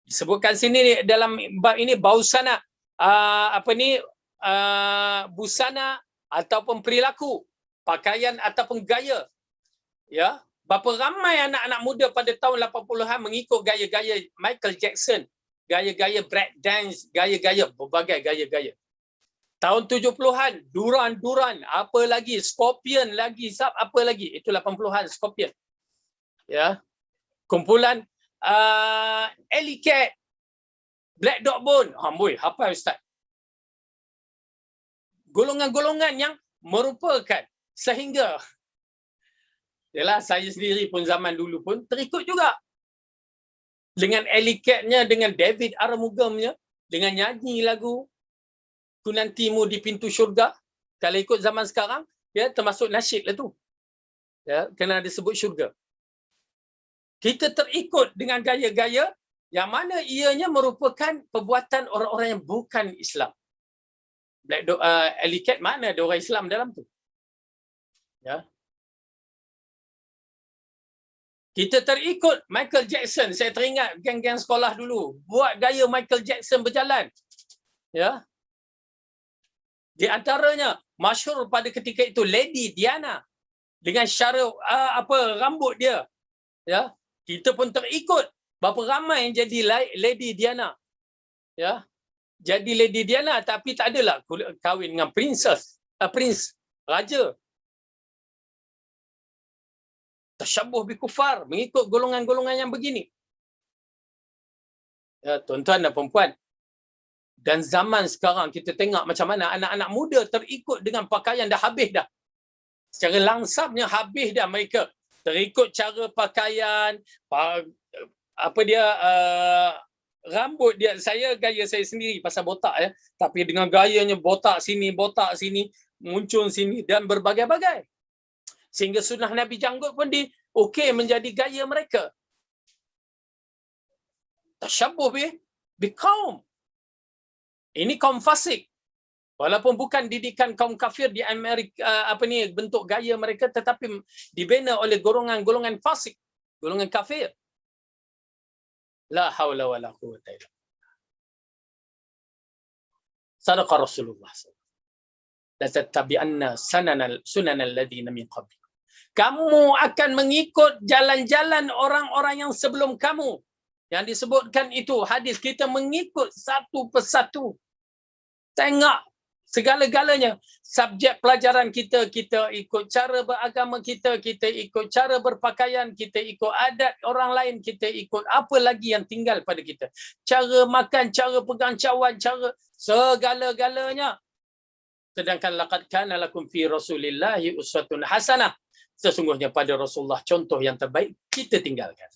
Disebutkan sini dalam bab ini bausana, busana ataupun perilaku, pakaian ataupun gaya. Ya, berapa ramai anak-anak muda pada tahun 80-an mengikut gaya-gaya Michael Jackson, gaya-gaya break dance, gaya-gaya berbagai gaya-gaya. Tahun 70-an, duran-duran, apa lagi, Scorpion lagi, apa lagi, itu 80-an Scorpion. Ya. Kumpulan Alley Cat, Black Dog Bone, amboi, hafal ustaz. Golongan-golongan yang merupakan sehingga yalah, saya sendiri pun zaman dulu pun terikut juga. Dengan Alley Cat-nya, dengan David Aramugamnya, dengan nyanyi lagu Ku Nantimu di Pintu Syurga. Kalau ikut zaman sekarang, ya, termasuk nasyid lah tu. Ya, kena disebut syurga. Kita terikut dengan gaya-gaya yang mana ianya merupakan perbuatan orang-orang yang bukan Islam. Alley cat mana ada orang Islam dalam tu? Ya. Kita terikut Michael Jackson. Saya teringat geng-geng sekolah dulu buat gaya Michael Jackson berjalan. Ya. Di antaranya masyhur pada ketika itu Lady Diana dengan cara rambut dia. Ya. Kita pun terikut. Berapa ramai yang jadi Lady Diana. Ya. Jadi Lady Diana tapi tak adalah kahwin dengan prince raja. Tasyabuh bi kufar, mengikut golongan-golongan yang begini. Ya, tuan-tuan dan puan-puan. Dan zaman sekarang kita tengok macam mana anak-anak muda terikut dengan pakaian dah habis dah. Secara langsapnya habis dah mereka. Terikut cara pakaian, rambut dia. Saya gaya saya sendiri pasal botak ya. Tapi dengan gayanya botak sini, muncul sini dan berbagai-bagai. Sehingga sunnah Nabi janggut pun menjadi gaya mereka. Tasyabuh bi kaum. Ini kaum fasik. Walaupun bukan didikan kaum kafir di Amerika, bentuk gaya mereka, tetapi dibina oleh golongan-golongan fasik, golongan kafir. La haula wala quwwata illa billah. Sadaqa Rasulullah SAW. La tattabi'anna sunanal ladzina min qabli. Kamu akan mengikut jalan-jalan orang-orang yang sebelum kamu. Yang disebutkan itu hadis, kita mengikut satu persatu. Tengok segala-galanya. Subjek pelajaran kita ikut cara beragama kita ikut cara berpakaian, kita ikut adat orang lain, kita ikut apa lagi yang tinggal pada kita. Cara makan, cara pegang cawan, cara segala-galanya. Sedangkan laqad kana lakum fi Rasulillahi uswatun hasanah. Sesungguhnya pada Rasulullah contoh yang terbaik kita tinggalkan.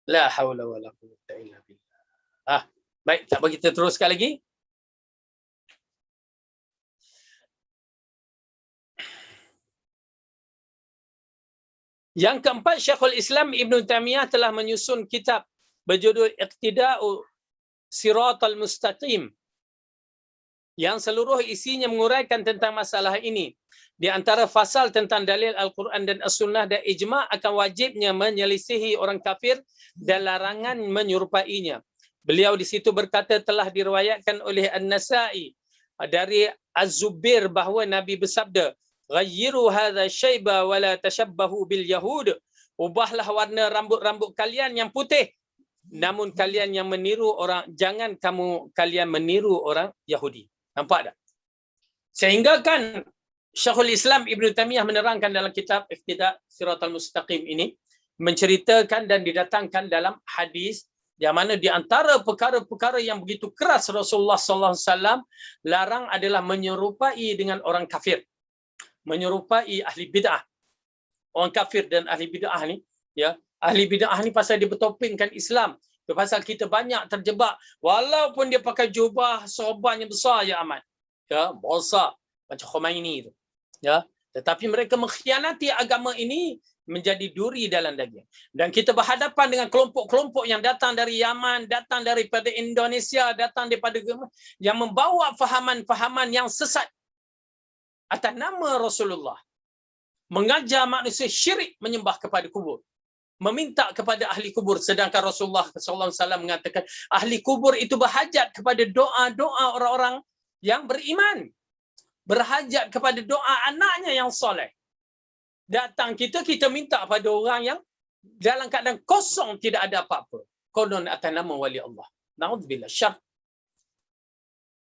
La haula wala quwwata illa billah. Baik, tak bagi kita teruskan lagi. Yang keempat, Syekhul Islam Ibn Taimiyah telah menyusun kitab berjudul Iqtida'u Siratal Mustaqim, yang seluruh isinya menguraikan tentang masalah ini. Di antara fasal tentang dalil Al-Quran dan As-Sunnah dan ijma' akan wajibnya menyelisihi orang kafir dan larangan menyerupainya. Beliau di situ berkata, telah diriwayatkan oleh An-Nasa'i dari Az-Zubair bahawa Nabi bersabda, "Ghayyiru hadza syaiba wa la tashabbahu bil yahud." Ubahlah warna rambut-rambut kalian yang putih, namun kalian yang meniru orang, jangan kalian meniru orang Yahudi. Nampak tak? Sehingga kan Syekhul Islam Ibn Taimiyah menerangkan dalam kitab Iqtida' Siratal Mustaqim ini, menceritakan dan didatangkan dalam hadis yang mana di antara perkara-perkara yang begitu keras Rasulullah SAW larang adalah menyerupai dengan orang kafir, menyerupai ahli bid'ah. Orang kafir dan ahli bid'ah ni, ya, ahli bid'ah ni pasal dia bertopengkan Islam. Pasal kita banyak terjebak, walaupun dia pakai jubah sorbannya besar je amat, ya, besar macam Khomeini tu, ya, tetapi mereka mengkhianati agama ini menjadi duri dalam daging. Dan kita berhadapan dengan kelompok-kelompok yang datang dari Yaman, datang daripada Indonesia, datang daripada yang membawa fahaman-fahaman yang sesat atas nama Rasulullah, mengajar manusia syirik menyembah kepada kubur, meminta kepada ahli kubur, sedangkan Rasulullah SAW mengatakan ahli kubur itu berhajat kepada doa-doa orang-orang yang beriman, berhajat kepada doa anaknya yang soleh. Datang kita minta pada orang yang dalam keadaan kosong, tidak ada apa-apa, konon atas nama wali Allah. Na'udzubillah, syar.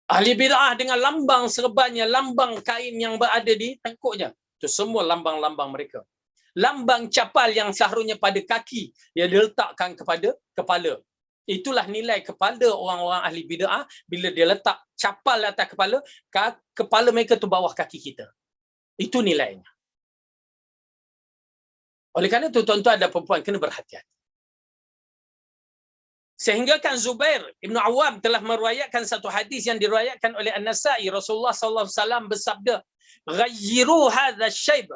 Ahli bid'ah dengan lambang serbannya, lambang kain yang berada di tengkuknya, itu semua lambang-lambang mereka. Lambang capal yang seharusnya pada kaki, yang diletakkan kepada kepala. Itulah nilai kepada orang-orang ahli bid'ah. Bila dia letak capal atas kepala, kepala mereka tu bawah kaki kita. Itu nilainya. Oleh kerana itu, tuan-tuan dan puan-puan kena berhati-hati. Sehingga kan Zubair Ibn Awam telah meriwayatkan satu hadis yang diriwayatkan oleh An-Nasa'i. Rasulullah SAW bersabda, "Ghayyiru hadza syayb."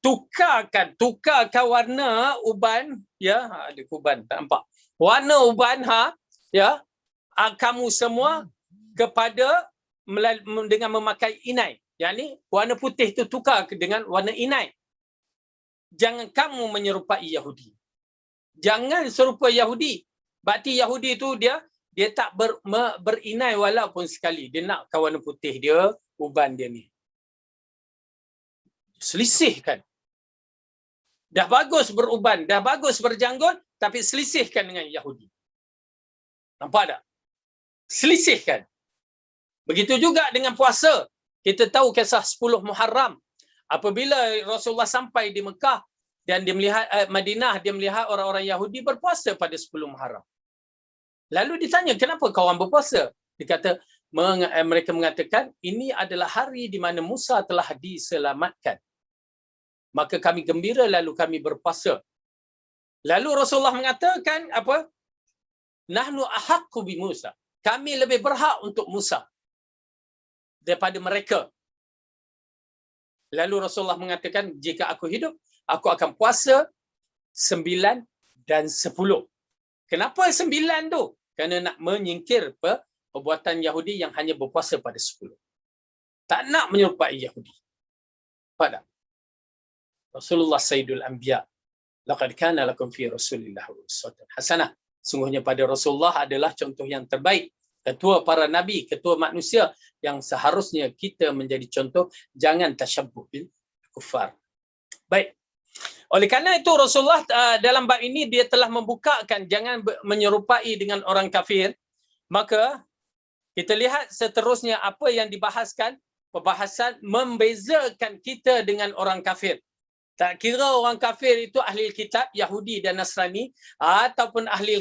Tukarkan warna uban, ya, ada uban tak nampak. Warna uban, ya, kamu semua kepada dengan memakai inai. Yakni warna putih itu tukar dengan warna inai. Jangan kamu menyerupai Yahudi. Jangan serupa Yahudi. Berarti Yahudi itu dia tak berinai walaupun sekali. Dia nak warna putih dia, uban dia ni. Selisihkan. Dah bagus beruban, dah bagus berjanggut, tapi selisihkan dengan Yahudi. Nampak tak? Selisihkan. Begitu juga dengan puasa. Kita tahu kisah 10 Muharram. Apabila Rasulullah sampai di Mekah dan dia melihat Madinah, dia melihat orang-orang Yahudi berpuasa pada 10 Muharram. Lalu ditanya, kenapa kau orang berpuasa? Dia kata, mereka mengatakan, ini adalah hari di mana Musa telah diselamatkan. Maka kami gembira lalu kami berpuasa. Lalu Rasulullah mengatakan apa? Nahnu ahaqqu bi Musa. Kami lebih berhak untuk Musa daripada mereka. Lalu Rasulullah mengatakan, jika aku hidup, aku akan puasa 9 dan 10. Kenapa 9 tu? Kerana nak menyingkir perbuatan Yahudi yang hanya berpuasa pada 10. Tak nak menyerupai Yahudi. Pada Rasulullah Sayyidul Anbiya. Laqad kana lakum fi Rasulillah uswatun hasanah. Sungguhnya pada Rasulullah adalah contoh yang terbaik. Ketua para nabi, ketua manusia yang seharusnya kita menjadi contoh. Jangan tasyabbuh bil kufar. Baik. Oleh kerana itu Rasulullah dalam bab ini dia telah membukakan jangan menyerupai dengan orang kafir. Maka kita lihat seterusnya apa yang dibahaskan. Perbahasan membezakan kita dengan orang kafir. Tak kira orang kafir itu ahli kitab Yahudi dan Nasrani ataupun ahli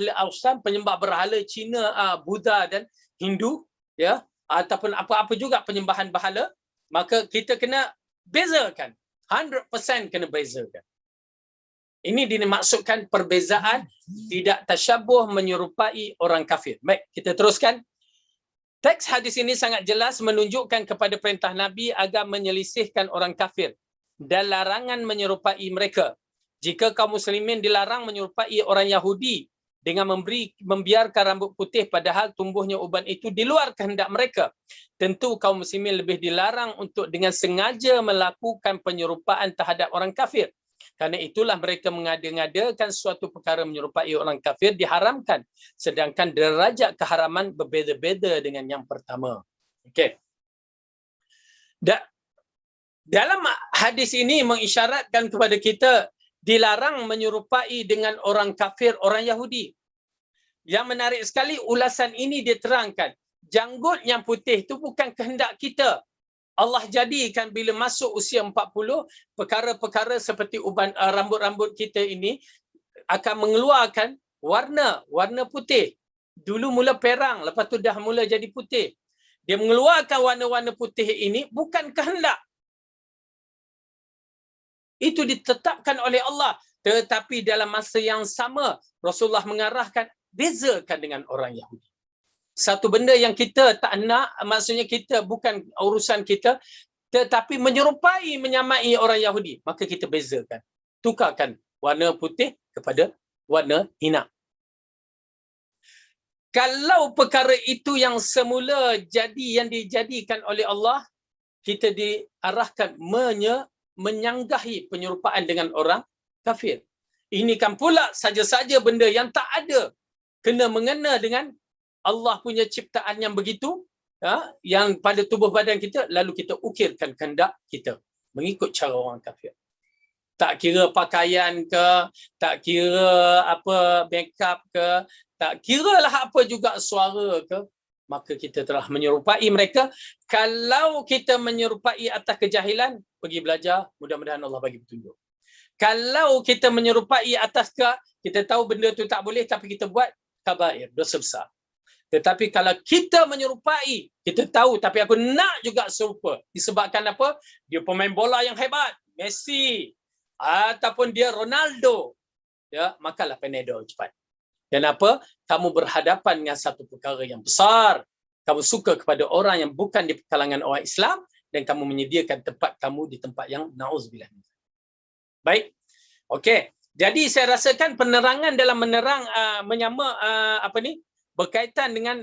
Awsan, penyembah berhala Cina, Buddha dan Hindu, ya, ataupun apa-apa juga penyembahan berhala, maka kita kena bezakan. 100% kena bezakan. Ini dimaksudkan perbezaan tidak tasyabbuh menyerupai orang kafir. Baik, kita teruskan. Teks hadis ini sangat jelas menunjukkan kepada perintah Nabi agar menyelisihkan orang kafir dan larangan menyerupai mereka. Jika kaum muslimin dilarang menyerupai orang Yahudi dengan membiarkan rambut putih padahal tumbuhnya uban itu di luar kehendak mereka, tentu kaum muslimin lebih dilarang untuk dengan sengaja melakukan penyerupaan terhadap orang kafir. Karena itulah mereka mengada-ngadakan suatu perkara menyerupai orang kafir diharamkan, sedangkan derajat keharaman berbeza-beza dengan yang pertama. Okey. Dalam hadis ini mengisyaratkan kepada kita dilarang menyerupai dengan orang kafir, orang Yahudi. Yang menarik sekali ulasan ini dia terangkan, janggut yang putih itu bukan kehendak kita. Allah jadikan bila masuk usia 40, perkara-perkara seperti uban rambut-rambut kita ini akan mengeluarkan warna putih. Dulu mula perang, lepas tu dah mula jadi putih. Dia mengeluarkan warna-warna putih ini bukan kehendak. Itu ditetapkan oleh Allah. Tetapi dalam masa yang sama, Rasulullah mengarahkan, bezakan dengan orang Yahudi. Satu benda yang kita tak nak, maksudnya kita bukan urusan kita, tetapi menyerupai, menyamai orang Yahudi. Maka kita bezakan. Tukarkan warna putih kepada warna hina. Kalau perkara itu yang semula yang dijadikan oleh Allah, kita diarahkan menyanggahi penyerupaan dengan orang kafir. Ini kan pula saja-saja benda yang tak ada kena mengena dengan Allah punya ciptaan yang begitu, yang pada tubuh badan kita, lalu kita ukirkan kehendak kita mengikut cara orang kafir. Tak kira pakaian ke, tak kira apa makeup ke, tak kiralah apa juga suara ke, maka kita telah menyerupai mereka. Kalau kita menyerupai atas kejahilan, pergi belajar, mudah-mudahan Allah bagi petunjuk. Kalau kita menyerupai atas kita tahu benda tu tak boleh tapi kita buat, kabair, dosa besar. Tetapi kalau kita menyerupai, kita tahu tapi aku nak juga serupa. Disebabkan apa? Dia pemain bola yang hebat, Messi, ataupun dia Ronaldo, ya, makalah Panadol cepat. Kenapa? Kamu berhadapan dengan satu perkara yang besar. Kamu suka kepada orang yang bukan di kalangan orang Islam dan kamu menyediakan tempat kamu di tempat yang na'udzubillah. Baik. Okey. Jadi saya rasakan penerangan dalam menerang berkaitan dengan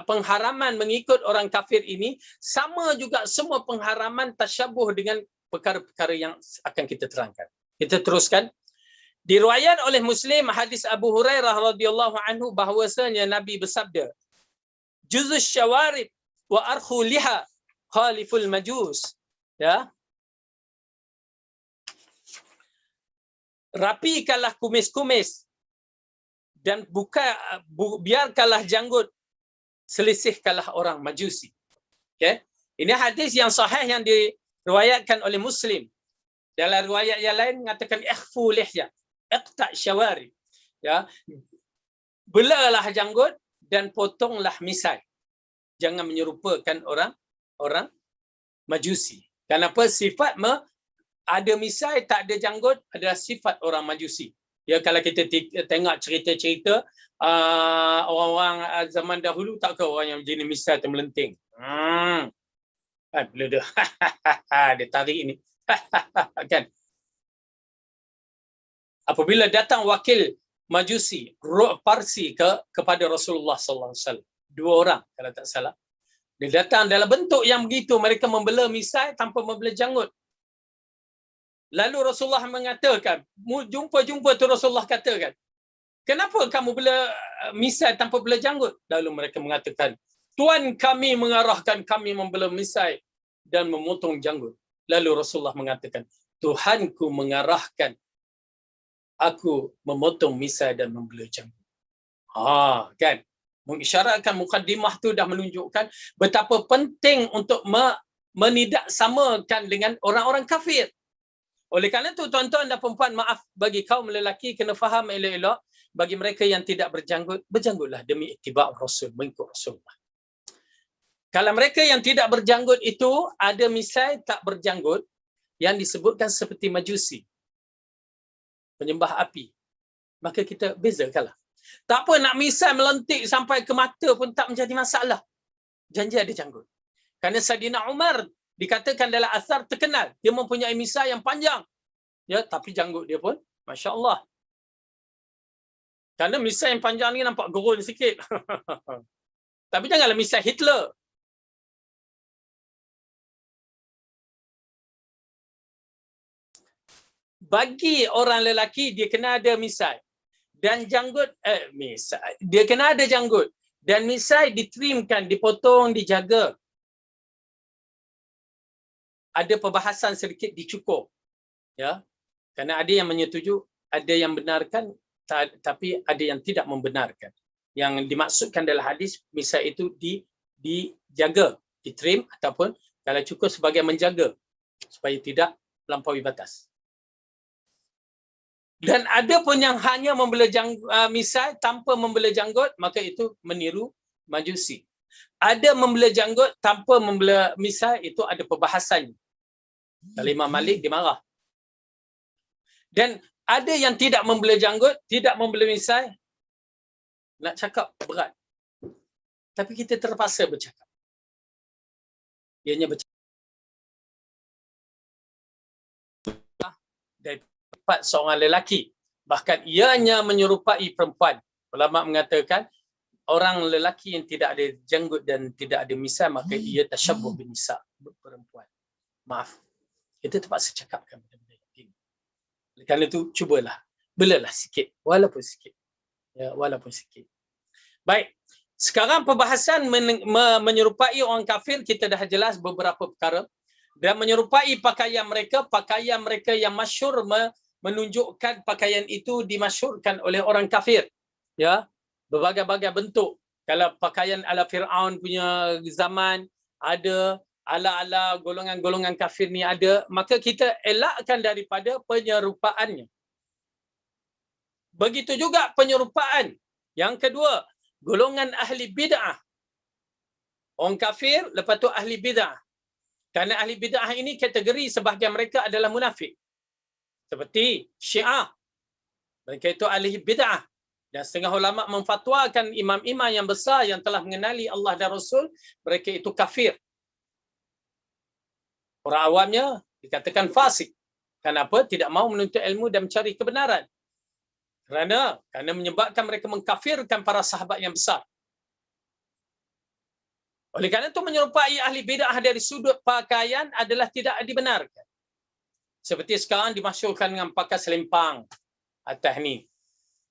pengharaman mengikut orang kafir ini sama juga semua pengharaman tasyabuh dengan perkara-perkara yang akan kita terangkan. Kita teruskan. Diriwayat oleh Muslim hadis Abu Hurairah radhiyallahu anhu bahwasanya Nabi bersabda, "Juzus syawarib wa arkhu liha khaliful majus." Ya. Rapikanlah kumis-kumis dan biarkanlah janggut, selisihkanlah orang Majusi. Okay? Ini hadis yang sahih yang diriwayatkan oleh Muslim. Dalam riwayat yang lain mengatakan ikhfu lihya, iqta' syawari. Ya. Belalah janggut dan potonglah misai. Jangan menyerupakan orang Majusi. Kenapa? Sifat ada misai tak ada janggut adalah sifat orang Majusi. Ya, kalau kita tengok cerita-cerita orang-orang zaman dahulu, tak ke orang yang jenis misai termelenting. Bila dia dia tarik ini. Kan? Apabila datang wakil Majusi, Parsi kepada Rasulullah sallallahu alaihi wasallam, 2 orang kalau tak salah. Dia datang dalam bentuk yang begitu, mereka membela misai tanpa membela janggut. Lalu Rasulullah mengatakan, jumpa tu Rasulullah katakan, "Kenapa kamu bela misai tanpa bela janggut?" Lalu mereka mengatakan, "Tuan kami mengarahkan kami membela misai dan memotong janggut." Lalu Rasulullah mengatakan, "Tuhanku mengarahkan aku memotong misai dan membela janggut." Kan? Mengisyaratkan mukaddimah tu dah menunjukkan betapa penting untuk menidak samakan dengan orang-orang kafir. Oleh kerana itu tuan-tuan dan puan-puan, maaf bagi kaum lelaki kena faham elok-elok, bagi mereka yang tidak berjanggut, berjanggutlah demi ittiba' Rasul, mengikut Rasulullah. Kalau mereka yang tidak berjanggut itu ada misai tak berjanggut yang disebutkan seperti Majusi, penyembah api, maka kita bezakanlah. Tak apa nak misai melentik sampai ke mata pun tak menjadi masalah. Janji ada janggut. Kerana Saidina Umar dikatakan dalam asar terkenal, dia mempunyai misai yang panjang. Ya, tapi janggut dia pun masya-Allah. Kerana misai yang panjang ni nampak gerun sikit. Tapi janganlah misai Hitler. Bagi orang lelaki dia kena ada misai dan janggut misai. Dia kena ada janggut dan misai ditrimkan, dipotong, dijaga. Ada perbahasan sedikit dicukur. Ya. Kerana ada yang menyetujui, ada yang benarkan, tapi ada yang tidak membenarkan. Yang dimaksudkan dalam hadis misai itu dijaga, ditrim ataupun kalau cukur sebagai menjaga supaya tidak melampaui batas. Dan ada pun yang hanya membela misai tanpa membela janggut, maka itu meniru Majusi. Ada membela janggut tanpa membela misai, itu ada perbahasannya. Kalau Imam Malik dia marah. Dan ada yang tidak membela janggut, tidak membela misai, nak cakap berat. Tapi kita terpaksa bercakap. Ianya bercakap. Dan seorang lelaki, bahkan ianya menyerupai perempuan. Ulama mengatakan orang lelaki yang tidak ada janggut dan tidak ada misai, maka ia tasyabbuh bin nisa, perempuan. Maaf, kita terpaksa cakapkan benda-benda ini. Kerana itu cubalah, belalah sikit, walaupun sikit. Ya, walaupun sikit. Baik, sekarang perbahasan menyerupai orang kafir, kita dah jelas beberapa perkara. Dan menyerupai pakaian mereka yang masyhur, menunjukkan pakaian itu dimasyhurkan oleh orang kafir. Ya, berbagai-bagai bentuk. Kalau pakaian ala Fir'aun punya zaman ada, ala-ala golongan-golongan kafir ni ada, maka kita elakkan daripada penyerupaannya. Begitu juga penyerupaan yang kedua, golongan ahli bid'ah. Orang kafir, lepas tu ahli bid'ah. Kerana ahli bid'ah ini kategori sebahagian mereka adalah munafik. Seperti Syiah. Mereka itu ahli bid'ah. Dan setengah ulama memfatwakan imam-imam yang besar yang telah mengenali Allah dan Rasul, mereka itu kafir. Orang awamnya dikatakan fasik. Kenapa? Tidak mahu menuntut ilmu dan mencari kebenaran. Kerana menyebabkan mereka mengkafirkan para sahabat yang besar. Oleh kerana itu menyerupai ahli bid'ah dari sudut pakaian adalah tidak dibenarkan. Seperti sekarang dimasyhurkan dengan pakai selempang atas ni.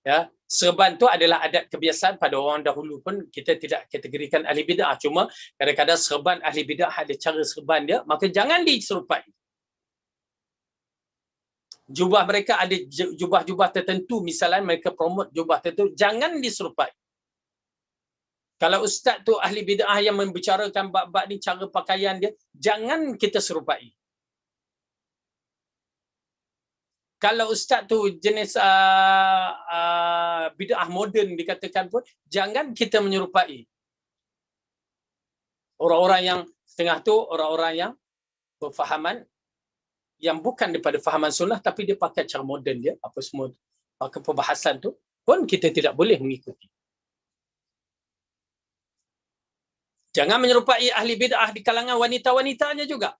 Ya, serban tu adalah adat kebiasaan pada orang dahulu pun kita tidak kategorikan ahli bid'ah. Cuma kadang-kadang serban ahli bid'ah ada cara serban dia, maka jangan diserupai. Jubah mereka ada jubah-jubah tertentu, misalnya mereka promote jubah tertentu, jangan diserupai. Kalau ustaz tu ahli bid'ah yang membicarakan bab-bab ni, cara pakaian dia, jangan kita serupai. Kalau ustaz tu jenis bid'ah moden dikatakan pun, jangan kita menyerupai. Orang-orang yang setengah tu, orang-orang yang berfahaman, yang bukan daripada fahaman sunnah, tapi dia pakai cara moden dia, apa semua, pakai perbahasan tu, pun kita tidak boleh mengikuti. Jangan menyerupai ahli bid'ah di kalangan wanita-wanitanya juga.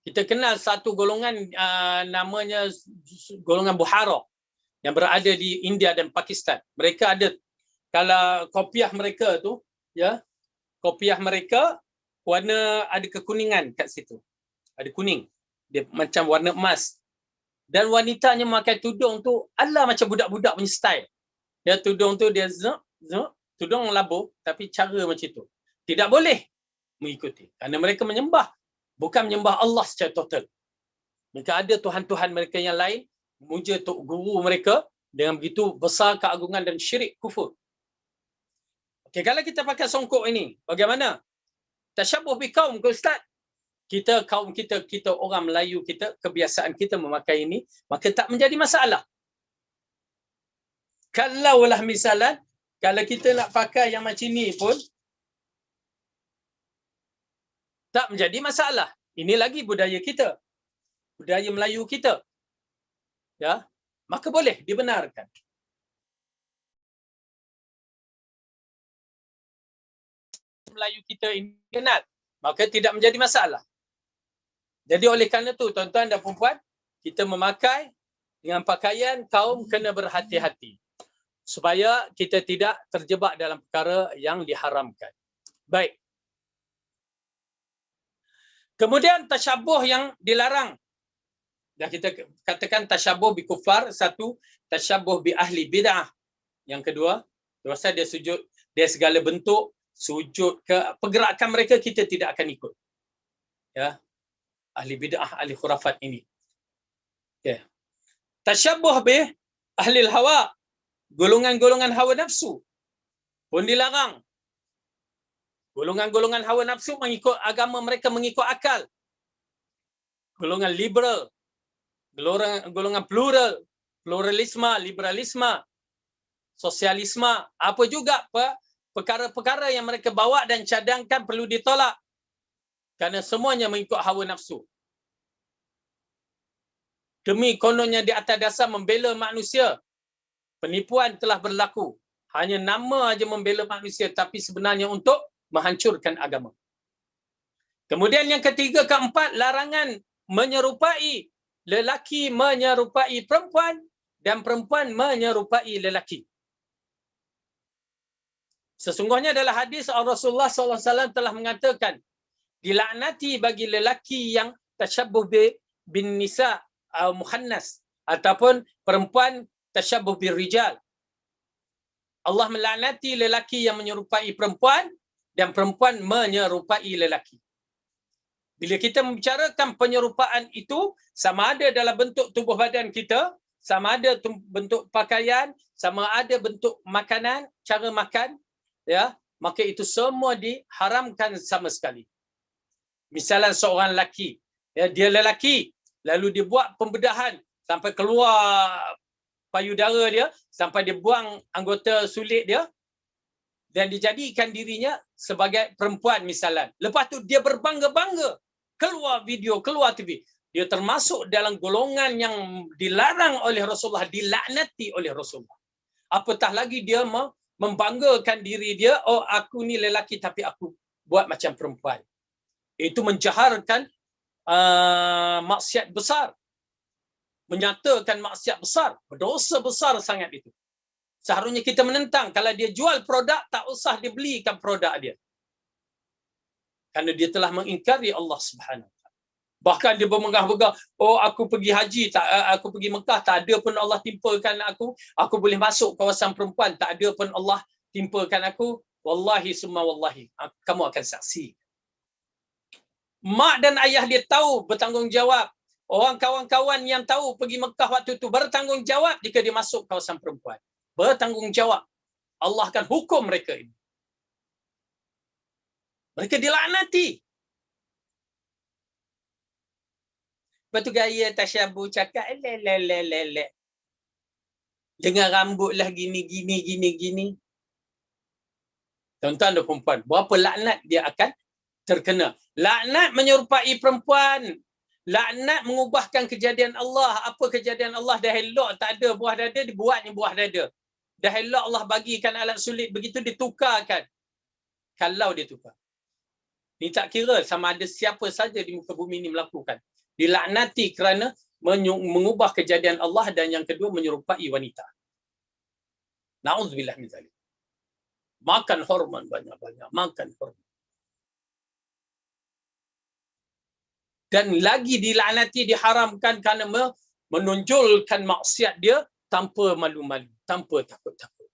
Kita kenal satu golongan namanya golongan Buhara yang berada di India dan Pakistan. Mereka ada, kalau kopiah mereka tu, ya, kopiah mereka warna ada kekuningan kat situ. Ada kuning. Dia macam warna emas. Dan wanitanya memakai tudung tu ala macam budak-budak punya style. Dia tudung tu dia tudung labuh tapi cara macam tu. Tidak boleh mengikuti. Kerana mereka menyembah. Bukan menyembah Allah secara total. Mereka ada Tuhan-Tuhan mereka yang lain. Memuja tok guru mereka. Dengan begitu besar keagungan dan syirik kufur. Okey, kalau kita pakai songkok ini, bagaimana? Tasyabuh bi kaum ke Ustaz? Kita kaum kita orang Melayu kita, kebiasaan kita memakai ini, maka tak menjadi masalah. Kalaulah misalnya, kalau kita nak pakai yang macam ni pun, tak menjadi masalah. Ini lagi budaya kita. Budaya Melayu kita. Ya, maka boleh dibenarkan. Melayu kita ini kenal, maka tidak menjadi masalah. Jadi oleh kerana itu, tuan-tuan dan puan-puan, kita memakai dengan pakaian kaum kena berhati-hati. Supaya kita tidak terjebak dalam perkara yang diharamkan. Baik. Kemudian tasyabuh yang dilarang. Dah kita katakan tasyabuh bi kufar, satu, tasyabuh bi ahli bid'ah. Yang kedua, pasal dia sujud, dia segala bentuk sujud ke pergerakan mereka kita tidak akan ikut. Ya. Ahli bid'ah, ahli khurafat ini. Okay. Tasyabuh bi ahli hawa, golongan-golongan hawa nafsu pun dilarang. Golongan-golongan hawa nafsu mengikut agama mereka, mengikut akal. Golongan liberal, golongan plural, pluralisme, liberalisme, sosialisme, apa juga perkara-perkara yang mereka bawa dan cadangkan perlu ditolak. Kerana semuanya mengikut hawa nafsu. Demi kononnya di atas dasar membela manusia, penipuan telah berlaku. Hanya nama aja membela manusia, tapi sebenarnya untuk menghancurkan agama. Kemudian yang ketiga, keempat, larangan menyerupai lelaki menyerupai perempuan dan perempuan menyerupai lelaki. Sesungguhnya dalam hadis Rasulullah SAW telah mengatakan, dilaknati bagi lelaki yang tashabbuh bin nisa muhannas ataupun perempuan tashabbuh bir rijal. Allah melaknati lelaki yang menyerupai perempuan dan perempuan menyerupai lelaki. Bila kita membicarakan penyerupaan itu, sama ada dalam bentuk tubuh badan kita, sama ada bentuk pakaian, sama ada bentuk makanan, cara makan, ya, maka itu semua diharamkan sama sekali. Misalnya seorang lelaki, ya, dia lelaki, lalu dia buat pembedahan sampai keluar payudara dia, sampai dia buang anggota sulit dia, dan dijadikan dirinya sebagai perempuan misalnya. Lepas tu dia berbangga-bangga, keluar video, keluar TV. Dia termasuk dalam golongan yang dilarang oleh Rasulullah, dilaknati oleh Rasulullah. Apatah lagi dia membanggakan diri dia, oh aku ni lelaki tapi aku buat macam perempuan. Itu menjaharkan maksiat besar. Menyatakan maksiat besar. Berdosa besar sangat itu. Seharusnya kita menentang. Kalau dia jual produk, tak usah dia belikan produk dia. Kerana dia telah mengingkari Allah Subhanahu. Bahkan dia bermegah-megah, oh aku pergi haji, tak, aku pergi Mekah, tak ada pun Allah timpakan aku boleh masuk kawasan perempuan, tak ada pun Allah timpakan aku. Wallahi summa wallahi, kamu akan saksi. Mak dan ayah dia tahu bertanggungjawab. Orang kawan-kawan yang tahu pergi Mekah waktu itu bertanggungjawab jika dia masuk kawasan perempuan. Bertanggungjawab. Allah akan hukum mereka ini. Mereka dilaknati. Lepas tu gaya tasyabu cakap, le. Dengan rambut lah gini. Tuan-tuan dan perempuan, berapa laknat dia akan terkena. Laknat menyerupai perempuan. Laknat mengubahkan kejadian Allah. Apa kejadian Allah? Dah elok tak ada buah dada, dibuatnya buah dada. Dah elok Allah bagikan alat sulit, begitu ditukarkan. Kalau dia tukar. Ni tak kira sama ada siapa saja di muka bumi ini melakukan. Dilaknati kerana mengubah kejadian Allah, dan yang kedua menyerupai wanita. Na'udzubillah min zalik. Makan hormon banyak-banyak. Makan hormon. Dan lagi dilaknati, diharamkan kerana menonjolkan maksiat dia tanpa malu-malu, tanpa takut-takut.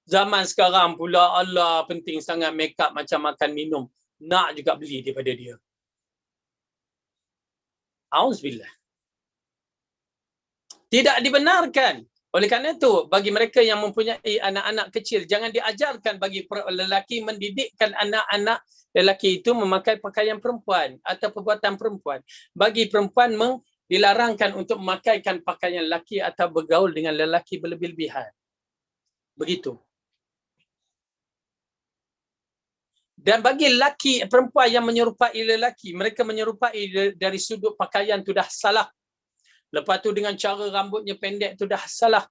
Zaman sekarang pula, Allah penting sangat make up macam makan minum. Nak juga beli daripada dia. Auzubillah. Tidak dibenarkan. Oleh kerana itu, bagi mereka yang mempunyai anak-anak kecil, jangan diajarkan bagi lelaki mendidikkan anak-anak lelaki itu memakai pakaian perempuan atau perbuatan perempuan. Bagi perempuan dilarangkan untuk memakaikan pakaian lelaki atau bergaul dengan lelaki berlebih-lebihan. Begitu. Dan bagi lelaki, perempuan yang menyerupai lelaki, mereka menyerupai dari sudut pakaian tu dah salah. Lepas tu dengan cara rambutnya pendek tu dah salah.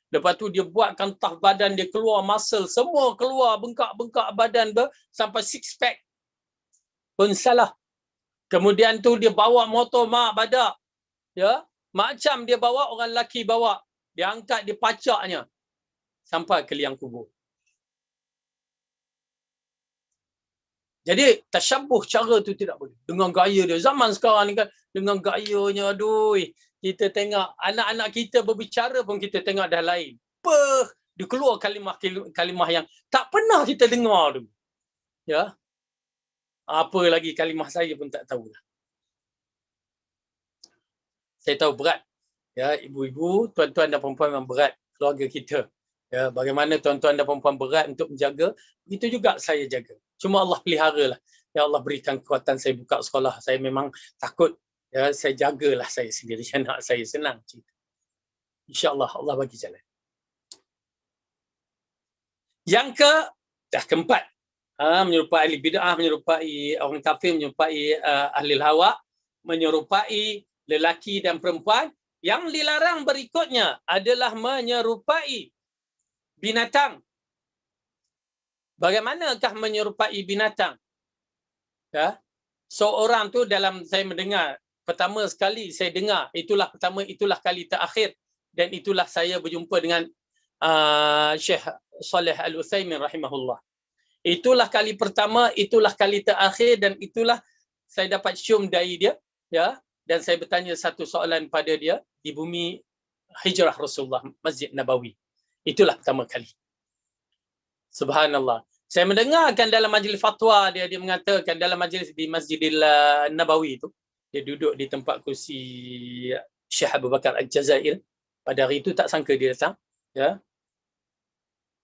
Lepas tu dia buatkan tah badan dia keluar muscle, semua keluar bengkak-bengkak badan sampai six pack. Pun salah. Kemudian tu dia bawa motor mak badak. Ya, macam dia bawa orang lelaki bawa. Dia angkat, dia pacaknya sampai ke liang kubur. Jadi tasyabuh cara tu tidak boleh. Dengan gaya dia. Zaman sekarang ni kan, dengan gayanya, aduh, kita tengok anak-anak kita berbicara pun kita tengok dah lain. Dia keluar kalimah yang tak pernah kita dengar dulu. Ya. Apa lagi kalimah saya pun tak tahulah. Saya tahu berat. Ya, ibu-ibu, tuan-tuan dan perempuan memang berat keluarga kita. Ya, bagaimana tuan-tuan dan perempuan berat untuk menjaga, begitu juga saya jaga. Cuma Allah peliharalah. Ya Allah berikan kekuatan saya buka sekolah. Saya memang takut. Ya, saya jagalah saya sendiri. Anak saya senang. InsyaAllah Allah bagi jalan. Yang keempat, menyerupai ahli bid'ah, menyerupai orang kafir, menyerupai ahli hawa, menyerupai lelaki dan perempuan. Yang dilarang berikutnya adalah menyerupai binatang. Bagaimanakah menyerupai binatang? Ya, seorang tu dalam saya mendengar, pertama sekali saya dengar, itulah kali terakhir, dan itulah saya berjumpa dengan Syekh Saleh Al-Utsaimin rahimahullah. Itulah kali pertama, itulah kali terakhir, dan itulah saya dapat cium dahi dia, ya, dan saya bertanya satu soalan pada dia di bumi hijrah Rasulullah, Masjid Nabawi. Itulah pertama kali. Subhanallah. Saya mendengarkan dalam majlis fatwa dia mengatakan dalam majlis di Masjidil Nabawi itu, dia duduk di tempat kursi Syekh Abu Bakar Al-Jazair. Pada hari itu tak sangka dia datang, ya.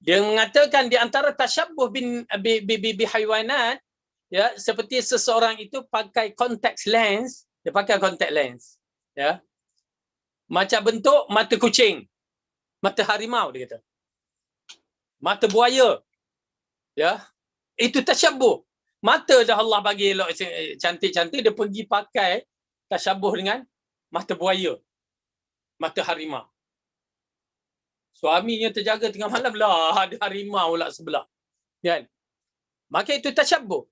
Dia mengatakan di antara tasyabuh bi haiwanat, ya, seperti seseorang itu pakai contact lens, dia pakai contact lens, ya. Macam bentuk mata kucing, mata harimau dia kata. Mata buaya. Ya. Itu tasyabuh. Mata dah Allah bagi elok cantik-cantik, dia pergi pakai tasyabuh dengan mata buaya, mata harimau. Suaminya terjaga tengah malam lah, ada harimau pula sebelah. Kan? Maka itu tasyabuh.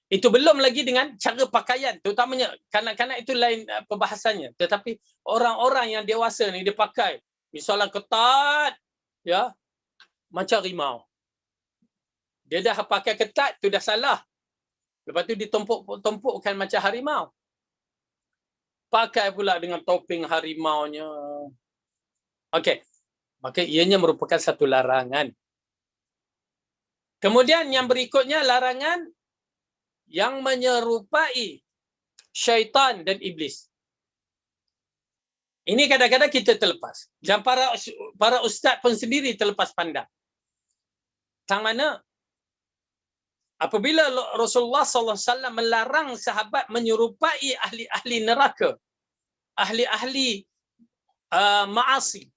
Itu belum lagi dengan cara pakaian, terutamanya kanak-kanak itu lain perbahasannya. Tetapi orang-orang yang dewasa ni dia pakai misalnya ketat, ya, macam harimau. Dia dah pakai ketat tu dah salah. Lepas tu ditumpuk-tumpukkan macam harimau. Pakai pula dengan topeng harimaunya. Okey. Maka ianya merupakan satu larangan. Kemudian yang berikutnya larangan yang menyerupai syaitan dan iblis. Ini kadang-kadang kita terlepas. Dan para ustaz pun sendiri terlepas pandang. Tang mana? Apabila Rasulullah SAW melarang sahabat menyerupai ahli-ahli neraka, ahli-ahli maasi,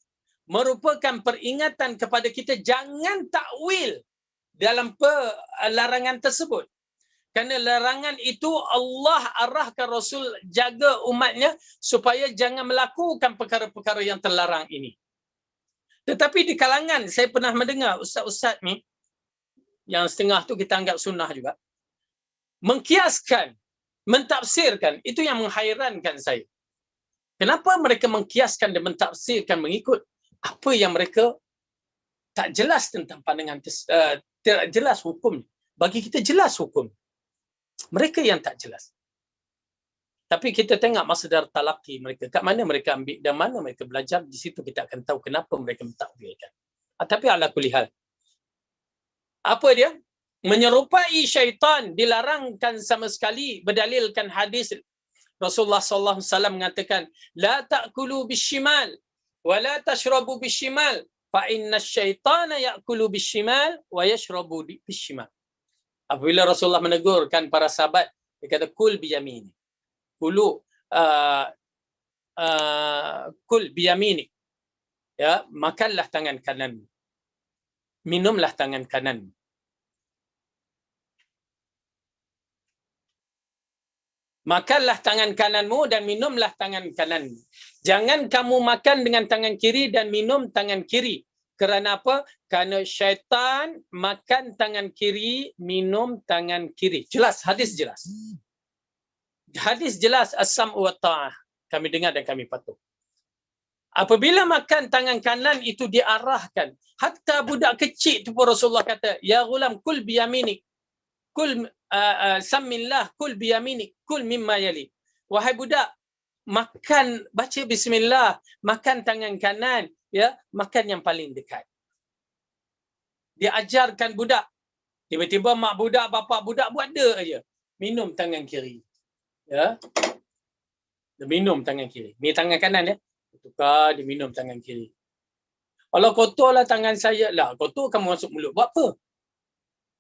merupakan peringatan kepada kita jangan takwil dalam larangan tersebut. Kerana larangan itu Allah arahkan Rasul jaga umatnya supaya jangan melakukan perkara-perkara yang terlarang ini. Tetapi di kalangan saya pernah mendengar ustaz-ustaz ni yang setengah tu kita anggap sunnah juga, mengkiaskan, mentafsirkan, itu yang menghairankan saya. Kenapa mereka mengkiaskan dan mentafsirkan mengikut apa yang mereka tak jelas tentang pandangan, tidak jelas hukum. Bagi kita jelas hukum. Mereka yang tak jelas. Tapi kita tengok masdar talaqi mereka, kat mana mereka ambil dan mana mereka belajar, di situ kita akan tahu kenapa mereka mentakwilkan. Tapi ala kulli hal, apa dia? Menyerupai syaitan dilarangkan sama sekali, berdalilkan hadis Rasulullah sallallahu alaihi wasallam mengatakan, la ta'kulu bishimal wa la tashrabu bishimal fa inna syaitana ya'kulu bishimal wa yashrabu bishimal. Apabila Rasulullah menegurkan para sahabat, dia kata kul biyamini. Kul biyamini. Ya, makanlah tangan kanan. Minumlah tangan kanan. Makanlah tangan kananmu dan minumlah tangan kananmu. Jangan kamu makan dengan tangan kiri dan minum tangan kiri. Kerana apa? Kerana syaitan makan tangan kiri, minum tangan kiri. Jelas, hadis jelas. Hadis jelas, as-sam'u wa ta'ah. Kami dengar dan kami patuh. Apabila makan tangan kanan itu diarahkan. Hatta budak kecil tu pun Rasulullah kata, ya ghulam kul biyaminik. Kul sammillah, kul biyaminik, kul mimma yali. Wahai budak, makan, baca bismillah, makan tangan kanan, ya, makan yang paling dekat. Dia ajarkan budak. Tiba-tiba mak budak, bapa budak buat dia aja. Minum tangan kiri. Ya. Dia minum tangan kiri. Ni tangan kanan ya. Tukar dia minum tangan kiri. Kalau kotorlah tangan saya, lah kotor kamu masuk mulut. Buat apa?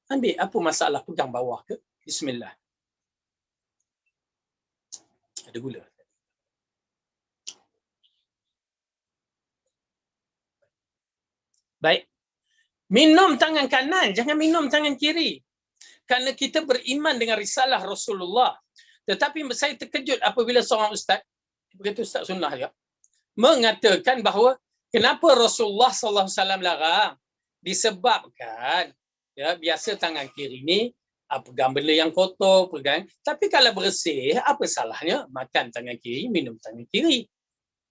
Ambil, apa masalah, pegang bawah ke? Bismillah. Ada gula. Baik. Minum tangan kanan, jangan minum tangan kiri. Kerana kita beriman dengan risalah Rasulullah. Tetapi saya terkejut apabila seorang ustaz, begitu ustaz sunnah ya, mengatakan bahawa kenapa Rasulullah sallallahu alaihi wasallam larang? Disebabkan ya, biasa tangan kiri ni pegang benda yang kotor, pegang. Tapi kalau bersih, apa salahnya? Makan tangan kiri, minum tangan kiri.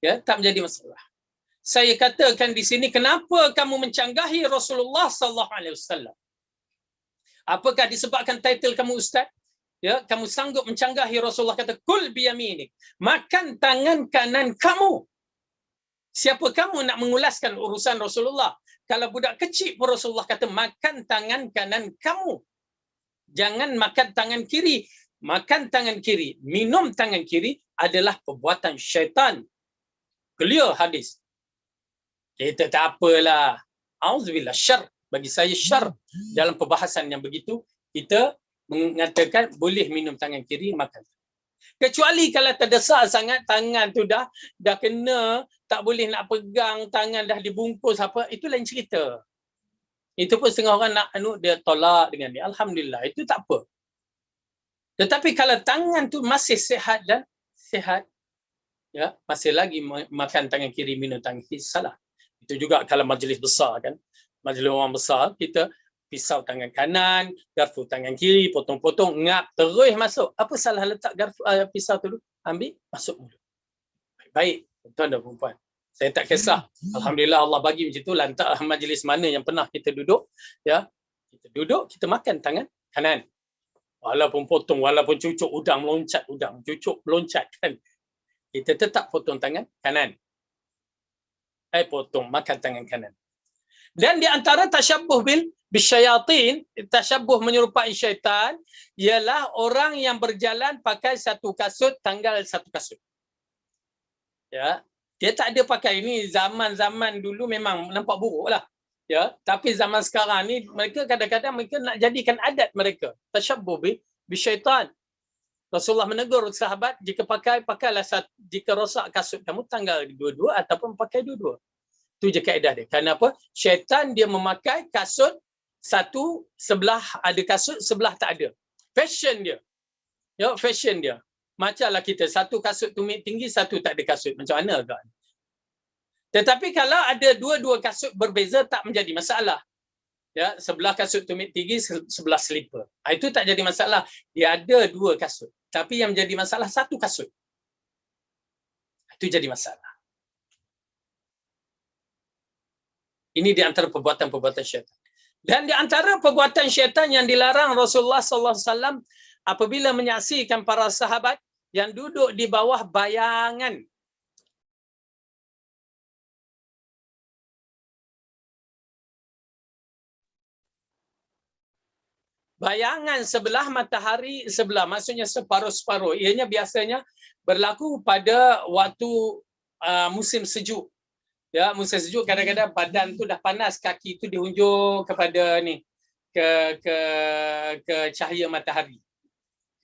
Ya, tak menjadi masalah. Saya katakan di sini, kenapa kamu mencanggahi Rasulullah sallallahu alaihi wasallam? Apakah disebabkan title kamu ustaz? Ya, kamu sanggup mencanggahi Rasulullah kata kul biyaminik. Makan tangan kanan kamu. Siapa kamu nak mengulaskan urusan Rasulullah? Kalau budak kecil pun Rasulullah kata makan tangan kanan kamu. Jangan makan tangan kiri. Makan tangan kiri, minum tangan kiri adalah perbuatan syaitan. Clear hadis. Kita tak apalah. Auzubillah, syar. Bagi saya syar dalam perbahasan yang begitu, kita mengatakan boleh minum tangan kiri, makan. Kecuali kalau terdesak sangat, tangan tu dah kena, tak boleh nak pegang, tangan dah dibungkus apa, itu lain cerita. Itu pun setengah orang nak dia tolak dengan dia. Alhamdulillah, itu tak apa. Tetapi kalau tangan tu masih sihat dan sihat, ya, masih lagi makan tangan kiri, minum tangan kiri, salah. Itu juga kalau majlis besar kan. Majlis orang besar, kita pisau tangan kanan, garpu tangan kiri, potong-potong, ngap, terus masuk. Apa salah letak garpu pisau tu dulu? Ambil, masuk mulut. Baik, tuan dan perempuan. Saya tak kisah. Alhamdulillah Allah bagi macam tu. Lantak majlis mana yang pernah kita duduk, ya. Kita duduk, kita makan tangan kanan. Walaupun potong, walaupun cucuk udang meloncat udang, cucuk meloncat kan. Kita tetap potong tangan kanan. Potong, makan tangan kanan. Dan di antara tasyabbuh bisyayatin, tasyabbuh menyerupai syaitan, ialah orang yang berjalan pakai satu kasut, tanggal satu kasut. Ya, dia tak ada pakai ini. Zaman-zaman dulu memang nampak buruk lah. Ya, tapi zaman sekarang ni mereka kadang-kadang mereka nak jadikan adat mereka. Tasyabbuh bisyaitan. Rasulullah menegur sahabat, jika pakailah jika rosak kasut kamu tanggal dua-dua ataupun pakai dua-dua. Itu je kaedah dia. Kenapa? Syaitan dia memakai kasut satu sebelah ada kasut, sebelah tak ada. Fashion dia. Ya, fashion dia. Macamlah kita, satu kasut tumit tinggi, satu tak ada kasut. Macam mana agak? Tetapi kalau ada dua-dua kasut berbeza, tak menjadi masalah. Ya, sebelah kasut tumit tinggi, sebelah slipper. Itu tak jadi masalah. Dia ada dua kasut. Tapi yang menjadi masalah satu kasut. Itu jadi masalah. Ini di antara perbuatan-perbuatan syaitan. Dan di antara perbuatan syaitan yang dilarang Rasulullah SAW apabila menyaksikan para sahabat yang duduk di bawah bayangan. Bayangan sebelah matahari sebelah, maksudnya separuh-separuh. Ianya biasanya berlaku pada waktu musim sejuk. Ya, musim sejuk kadang-kadang badan tu dah panas, kaki tu dihunjur kepada ni ke cahaya matahari.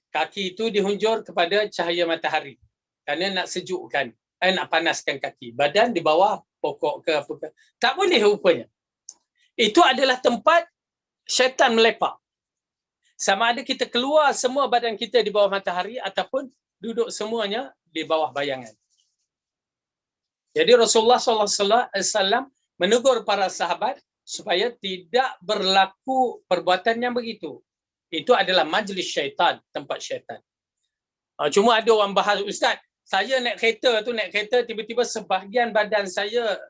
Kaki itu dihunjur kepada cahaya matahari kerana nak sejukkan, nak panaskan kaki. Badan di bawah pokok ke apa ke. Tak boleh rupanya. Itu adalah tempat syaitan melepak. Sama ada kita keluar semua badan kita di bawah matahari ataupun duduk semuanya di bawah bayangan. Jadi Rasulullah SAW menegur para sahabat supaya tidak berlaku perbuatan yang begitu. Itu adalah majlis syaitan, tempat syaitan. Cuma ada orang bahas, Ustaz, saya naik kereta tiba-tiba sebahagian badan saya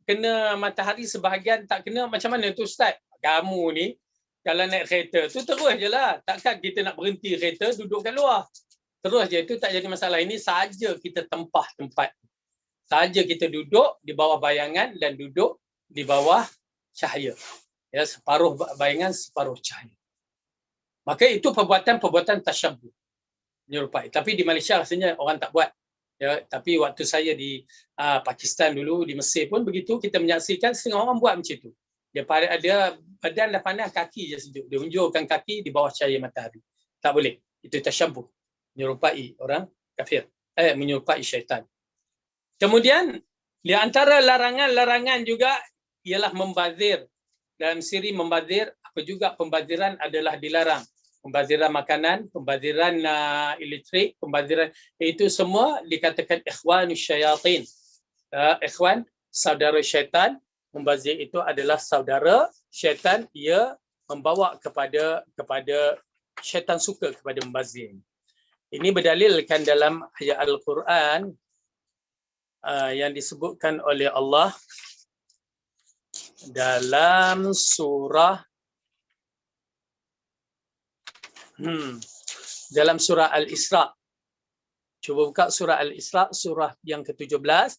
kena matahari, sebahagian tak kena. Macam mana tu Ustaz? Kamu ni kalau naik kereta tu terus je lah. Takkan kita nak berhenti kereta duduk kat luar. Terus je, itu tak jadi masalah. Ini sahaja kita tempah tempat. Sahaja kita duduk di bawah bayangan dan duduk di bawah cahaya. Ya, separuh bayangan, separuh cahaya. Maka itu perbuatan-perbuatan tasyabbuh. Menyerupai. Tapi di Malaysia rasanya orang tak buat. Ya, tapi waktu saya di Pakistan dulu, di Mesir pun begitu, kita menyaksikan setengah orang buat macam itu. Dia badan dah panas, kaki je sejuk. Dia hunjurkan kaki di bawah cahaya matahari. Tak boleh. Itu tasyabbuh. Menyerupai orang kafir. Menyerupai syaitan. Kemudian, di antara larangan-larangan juga ialah membazir. Dalam siri membazir, apa juga pembaziran adalah dilarang. Pembaziran makanan, pembaziran elektrik, pembaziran, itu semua dikatakan ikhwanus syayatin. Ikhwan, saudara syaitan. Membazir itu adalah saudara syaitan, ia membawa kepada syaitan suka kepada membazir. Ini berdalilkan dalam ayat Al-Quran yang disebutkan oleh Allah dalam surah Al-Isra. Cuba buka surah Al-Isra, surah yang ke-17.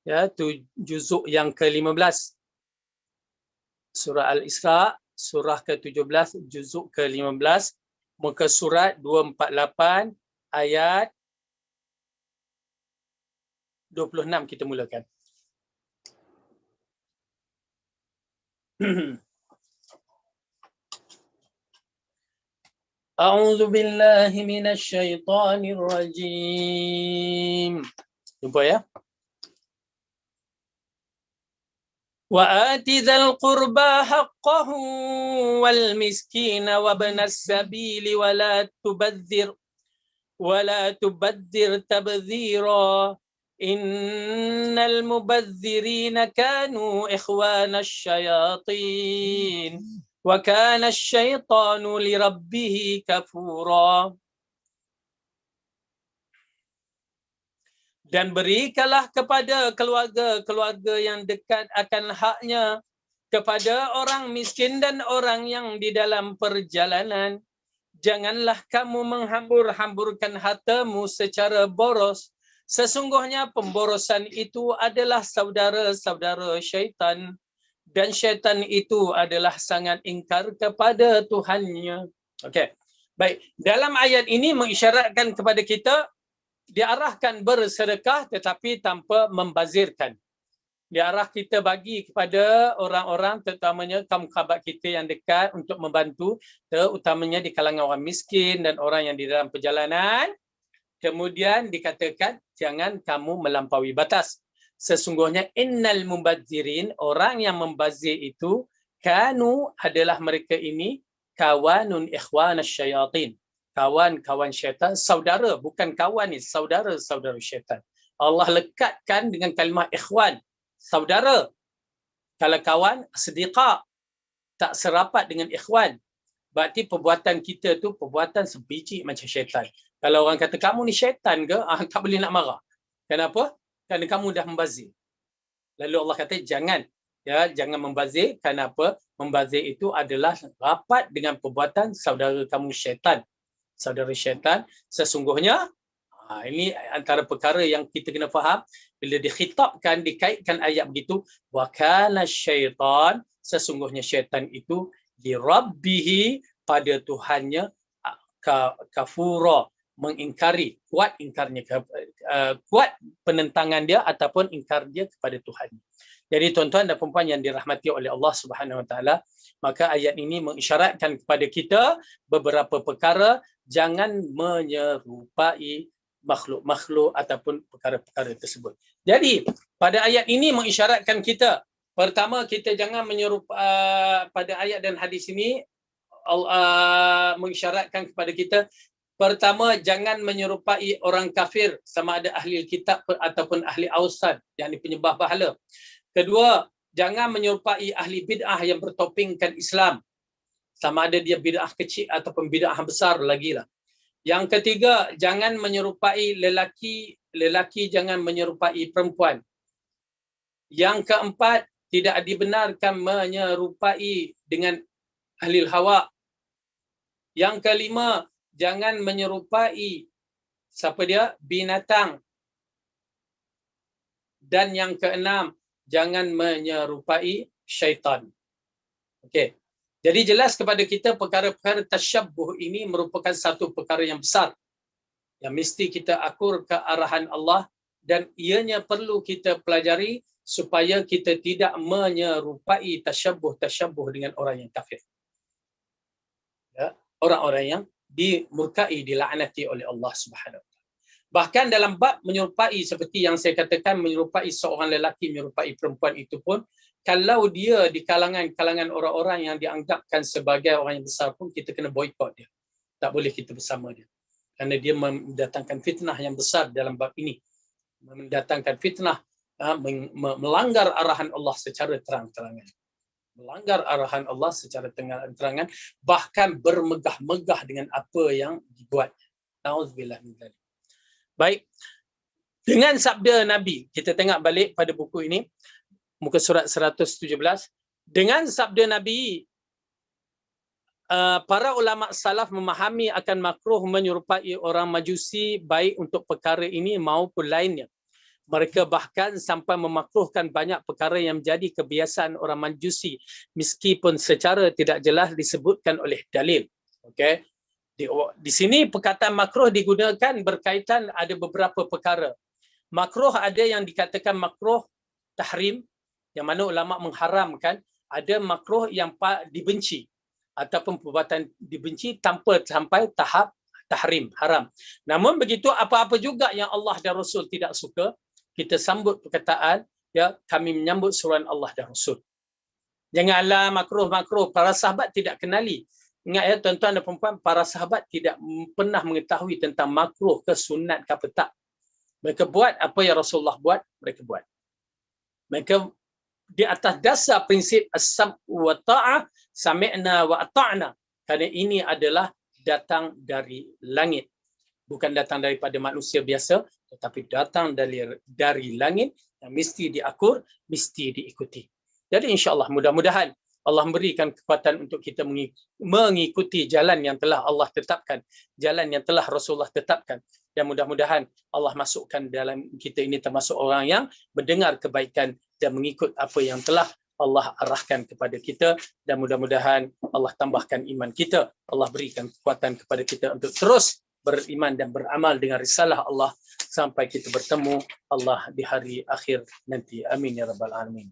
Ya, juzuk yang ke-15. Surah Al-Isra, surah ke-17, juzuk ke-15, muka surat 248, ayat 26 kita mulakan. A'udzu billahi minasy syaithanir rajim. Jumpa ya. وآت ذا القربى حقه والمسكين وابن السبيل ولا تبذر تبذيرا إن المبذرين كانوا إخوان الشياطين وكان الشيطان لربه كفورا. Dan berikanlah kepada keluarga-keluarga yang dekat akan haknya, kepada orang miskin dan orang yang di dalam perjalanan, janganlah kamu menghambur-hamburkan hartamu secara boros. Sesungguhnya pemborosan itu adalah saudara-saudara syaitan. Dan syaitan itu adalah sangat ingkar kepada Tuhannya. Okey. Baik, dalam ayat ini mengisyaratkan kepada kita diarahkan bersedekah tetapi tanpa membazirkan. Diarah kita bagi kepada orang-orang, terutamanya kaum kerabat kita yang dekat untuk membantu, terutamanya di kalangan orang miskin dan orang yang di dalam perjalanan. Kemudian dikatakan jangan kamu melampaui batas. Sesungguhnya innal mubadzirin, orang yang membazir itu, kanu adalah mereka ini kawanun ikhwanas syayatin. Kawan-kawan syaitan, saudara, bukan kawan ni, saudara-saudara syaitan. Allah lekatkan dengan kalimah ikhwan, saudara. Kalau kawan, sediqa, tak serapat dengan ikhwan. Berarti perbuatan kita tu perbuatan sebiji macam syaitan. Kalau orang kata kamu ni syaitan ke, tak boleh nak marah. Kenapa? Kerana kamu dah membazir. Lalu Allah kata jangan, ya, jangan membazir. Kenapa? Membazir itu adalah rapat dengan perbuatan saudara kamu syaitan. Saudara syaitan, sesungguhnya ini antara perkara yang kita kena faham bila dikhitabkan, dikaitkan ayat begitu, wa kana syaitan, sesungguhnya syaitan itu li rabbihi, pada Tuhannya, kafura, mengingkari, kuat ingkarnya, kuat penentangan dia ataupun ingkar dia kepada Tuhan. Jadi tuan-tuan dan puan-puan yang dirahmati oleh Allah Subhanahu Wa Taala, maka ayat ini mengisyaratkan kepada kita beberapa perkara, jangan menyerupai makhluk-makhluk ataupun perkara-perkara tersebut. Jadi pada ayat ini mengisyaratkan kita, pertama, kita jangan menyerupai, pada ayat dan hadis ini Allah mengisyaratkan kepada kita, pertama, jangan menyerupai orang kafir, sama ada ahli kitab ataupun ahli awsan, yang penyembah berhala. Kedua, jangan menyerupai ahli bid'ah yang bertopingkan Islam, sama ada dia bid'ah kecil ataupun bid'ah besar lagi lah. Yang ketiga, jangan menyerupai lelaki jangan menyerupai perempuan. Yang keempat, tidak dibenarkan menyerupai dengan ahli hawa. Yang kelima, jangan menyerupai siapa dia? Binatang. Dan yang keenam, jangan menyerupai syaitan. Okey. Jadi jelas kepada kita perkara-perkara tasyabbuh ini merupakan satu perkara yang besar yang mesti kita akur ke arahan Allah, dan ianya perlu kita pelajari supaya kita tidak menyerupai tasyabbuh dengan orang yang kafir. Ya, orang-orang yang dimurkai, dilaknati oleh Allah Subhanahu Wa Taala. Bahkan dalam bab menyerupai, seperti yang saya katakan, menyerupai seorang lelaki menyerupai perempuan itu pun, kalau dia di kalangan orang-orang yang dianggapkan sebagai orang yang besar pun, kita kena boikot dia. Tak boleh kita bersama dia. Kerana dia mendatangkan fitnah yang besar dalam bab ini. Mendatangkan fitnah, melanggar arahan Allah secara terang-terangan. Melanggar arahan Allah secara terang-terangan, bahkan bermegah-megah dengan apa yang dibuat. Nauzubillah min dzalik. Baik. Dengan sabda Nabi, kita tengok balik pada buku ini, muka surat 117. Dengan sabda Nabi, para ulama salaf memahami akan makruh menyerupai orang Majusi, baik untuk perkara ini maupun lainnya. Mereka bahkan sampai memakruhkan banyak perkara yang menjadi kebiasaan orang Majusi, meskipun secara tidak jelas disebutkan oleh dalil. Okey. Di sini perkataan makruh digunakan berkaitan ada beberapa perkara. Makruh ada yang dikatakan makruh tahrim, yang mana ulama mengharamkan. Ada makruh yang dibenci ataupun perbuatan dibenci tanpa sampai tahap tahrim, haram. Namun begitu, apa-apa juga yang Allah dan Rasul tidak suka, kita sambut perkataan, ya, kami menyambut suruhan Allah dan Rasul. Janganlah makruh-makruh, para sahabat tidak kenali. Ingat ya tuan-tuan dan puan-puan, para sahabat tidak pernah mengetahui tentang makruh ke sunat ke apa, tak. Mereka buat apa yang Rasulullah buat, mereka buat. Mereka di atas dasar prinsip as-sam' wa ta'ah, sami'na wa ata'na. Kerana ini adalah datang dari langit. Bukan datang daripada manusia biasa, tetapi datang dari langit yang mesti diakur, mesti diikuti. Jadi insya-Allah mudah-mudahan Allah memberikan kekuatan untuk kita mengikuti jalan yang telah Allah tetapkan, jalan yang telah Rasulullah tetapkan. Dan mudah-mudahan Allah masukkan dalam kita ini termasuk orang yang mendengar kebaikan dan mengikut apa yang telah Allah arahkan kepada kita, dan mudah-mudahan Allah tambahkan iman kita. Allah berikan kekuatan kepada kita untuk terus beriman dan beramal dengan risalah Allah sampai kita bertemu Allah di hari akhir nanti. Amin ya rabbal alamin.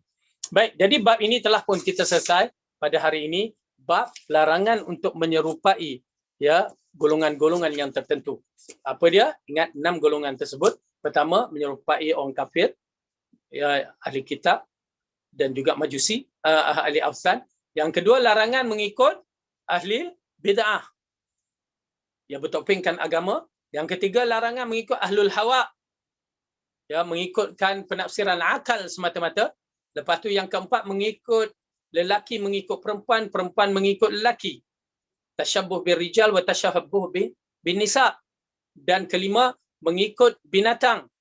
Baik, jadi bab ini telah pun kita selesai pada hari ini, bab larangan untuk menyerupai ya golongan-golongan yang tertentu. Apa dia? Ingat 6 golongan tersebut. Pertama, menyerupai orang kafir, ya ahli kitab dan juga majusi, ahli awsan. Yang kedua, larangan mengikut ahli bid'ah yang bertopengkan agama. Yang ketiga, larangan mengikut ahlul hawa, ya mengikutkan penafsiran akal semata-mata. Lepas tu yang keempat, mengikut lelaki mengikut perempuan, perempuan mengikut lelaki. Tasyabbuh bil rijal wa tashabbuh bin nisa. Dan kelima, mengikut binatang.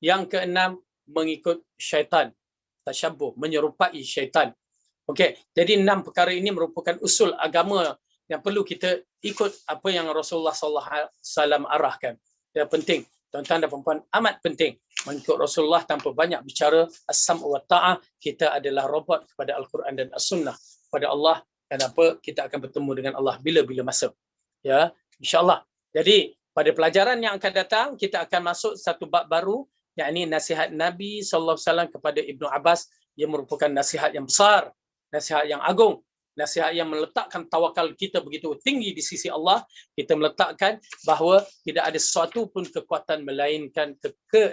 Yang keenam, mengikut syaitan. Tasyabbuh, menyerupai syaitan. Okey, jadi 6 perkara ini merupakan usul agama yang perlu kita ikut apa yang Rasulullah SAW arahkan. Yang penting, tuan-tuan dan perempuan, amat penting mengikut Rasulullah tanpa banyak bicara. As-sam' wa ta'ah, kita adalah robot kepada Al-Quran dan As-Sunnah, kepada Allah. Kenapa? Kita akan bertemu dengan Allah bila-bila masa. Ya, insya-Allah. Jadi, pada pelajaran yang akan datang, kita akan masuk satu bab baru, yakni nasihat Nabi SAW kepada Ibnu Abbas. Ia merupakan nasihat yang besar, nasihat yang agung, nasihat yang meletakkan tawakal kita begitu tinggi di sisi Allah. Kita meletakkan bahawa tidak ada sesuatu pun kekuatan melainkan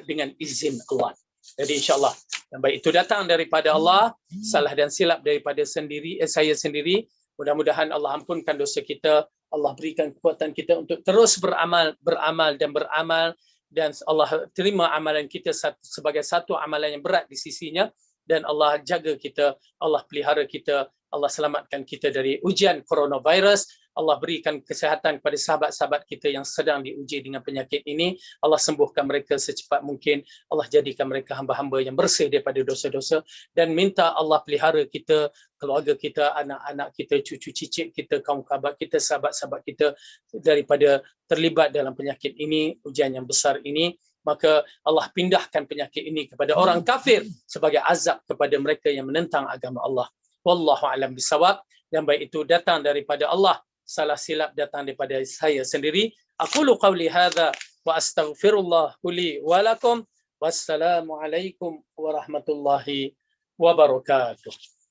dengan izin Allah. Jadi insya-Allah yang baik itu datang daripada Allah, salah dan silap daripada saya sendiri. Mudah-mudahan Allah ampunkan dosa kita, Allah berikan kekuatan kita untuk terus beramal dan Allah terima amalan kita sebagai satu amalan yang berat di sisinya, dan Allah jaga kita, Allah pelihara kita, Allah selamatkan kita dari ujian coronavirus. Allah berikan kesihatan kepada sahabat-sahabat kita yang sedang diuji dengan penyakit ini. Allah sembuhkan mereka secepat mungkin. Allah jadikan mereka hamba-hamba yang bersih daripada dosa-dosa, dan minta Allah pelihara kita, keluarga kita, anak-anak kita, cucu cicit kita, kaum kerabat kita, sahabat-sahabat kita daripada terlibat dalam penyakit ini, ujian yang besar ini. Maka Allah pindahkan penyakit ini kepada orang kafir sebagai azab kepada mereka yang menentang agama Allah. Wallahu a'lam bisawab. Yang baik itu datang daripada Allah, salah silap datang daripada saya sendiri. Aqulu qawli hadza wa astaghfirullah li wa lakum. Wassalamu alaikum warahmatullahi wabarakatuh.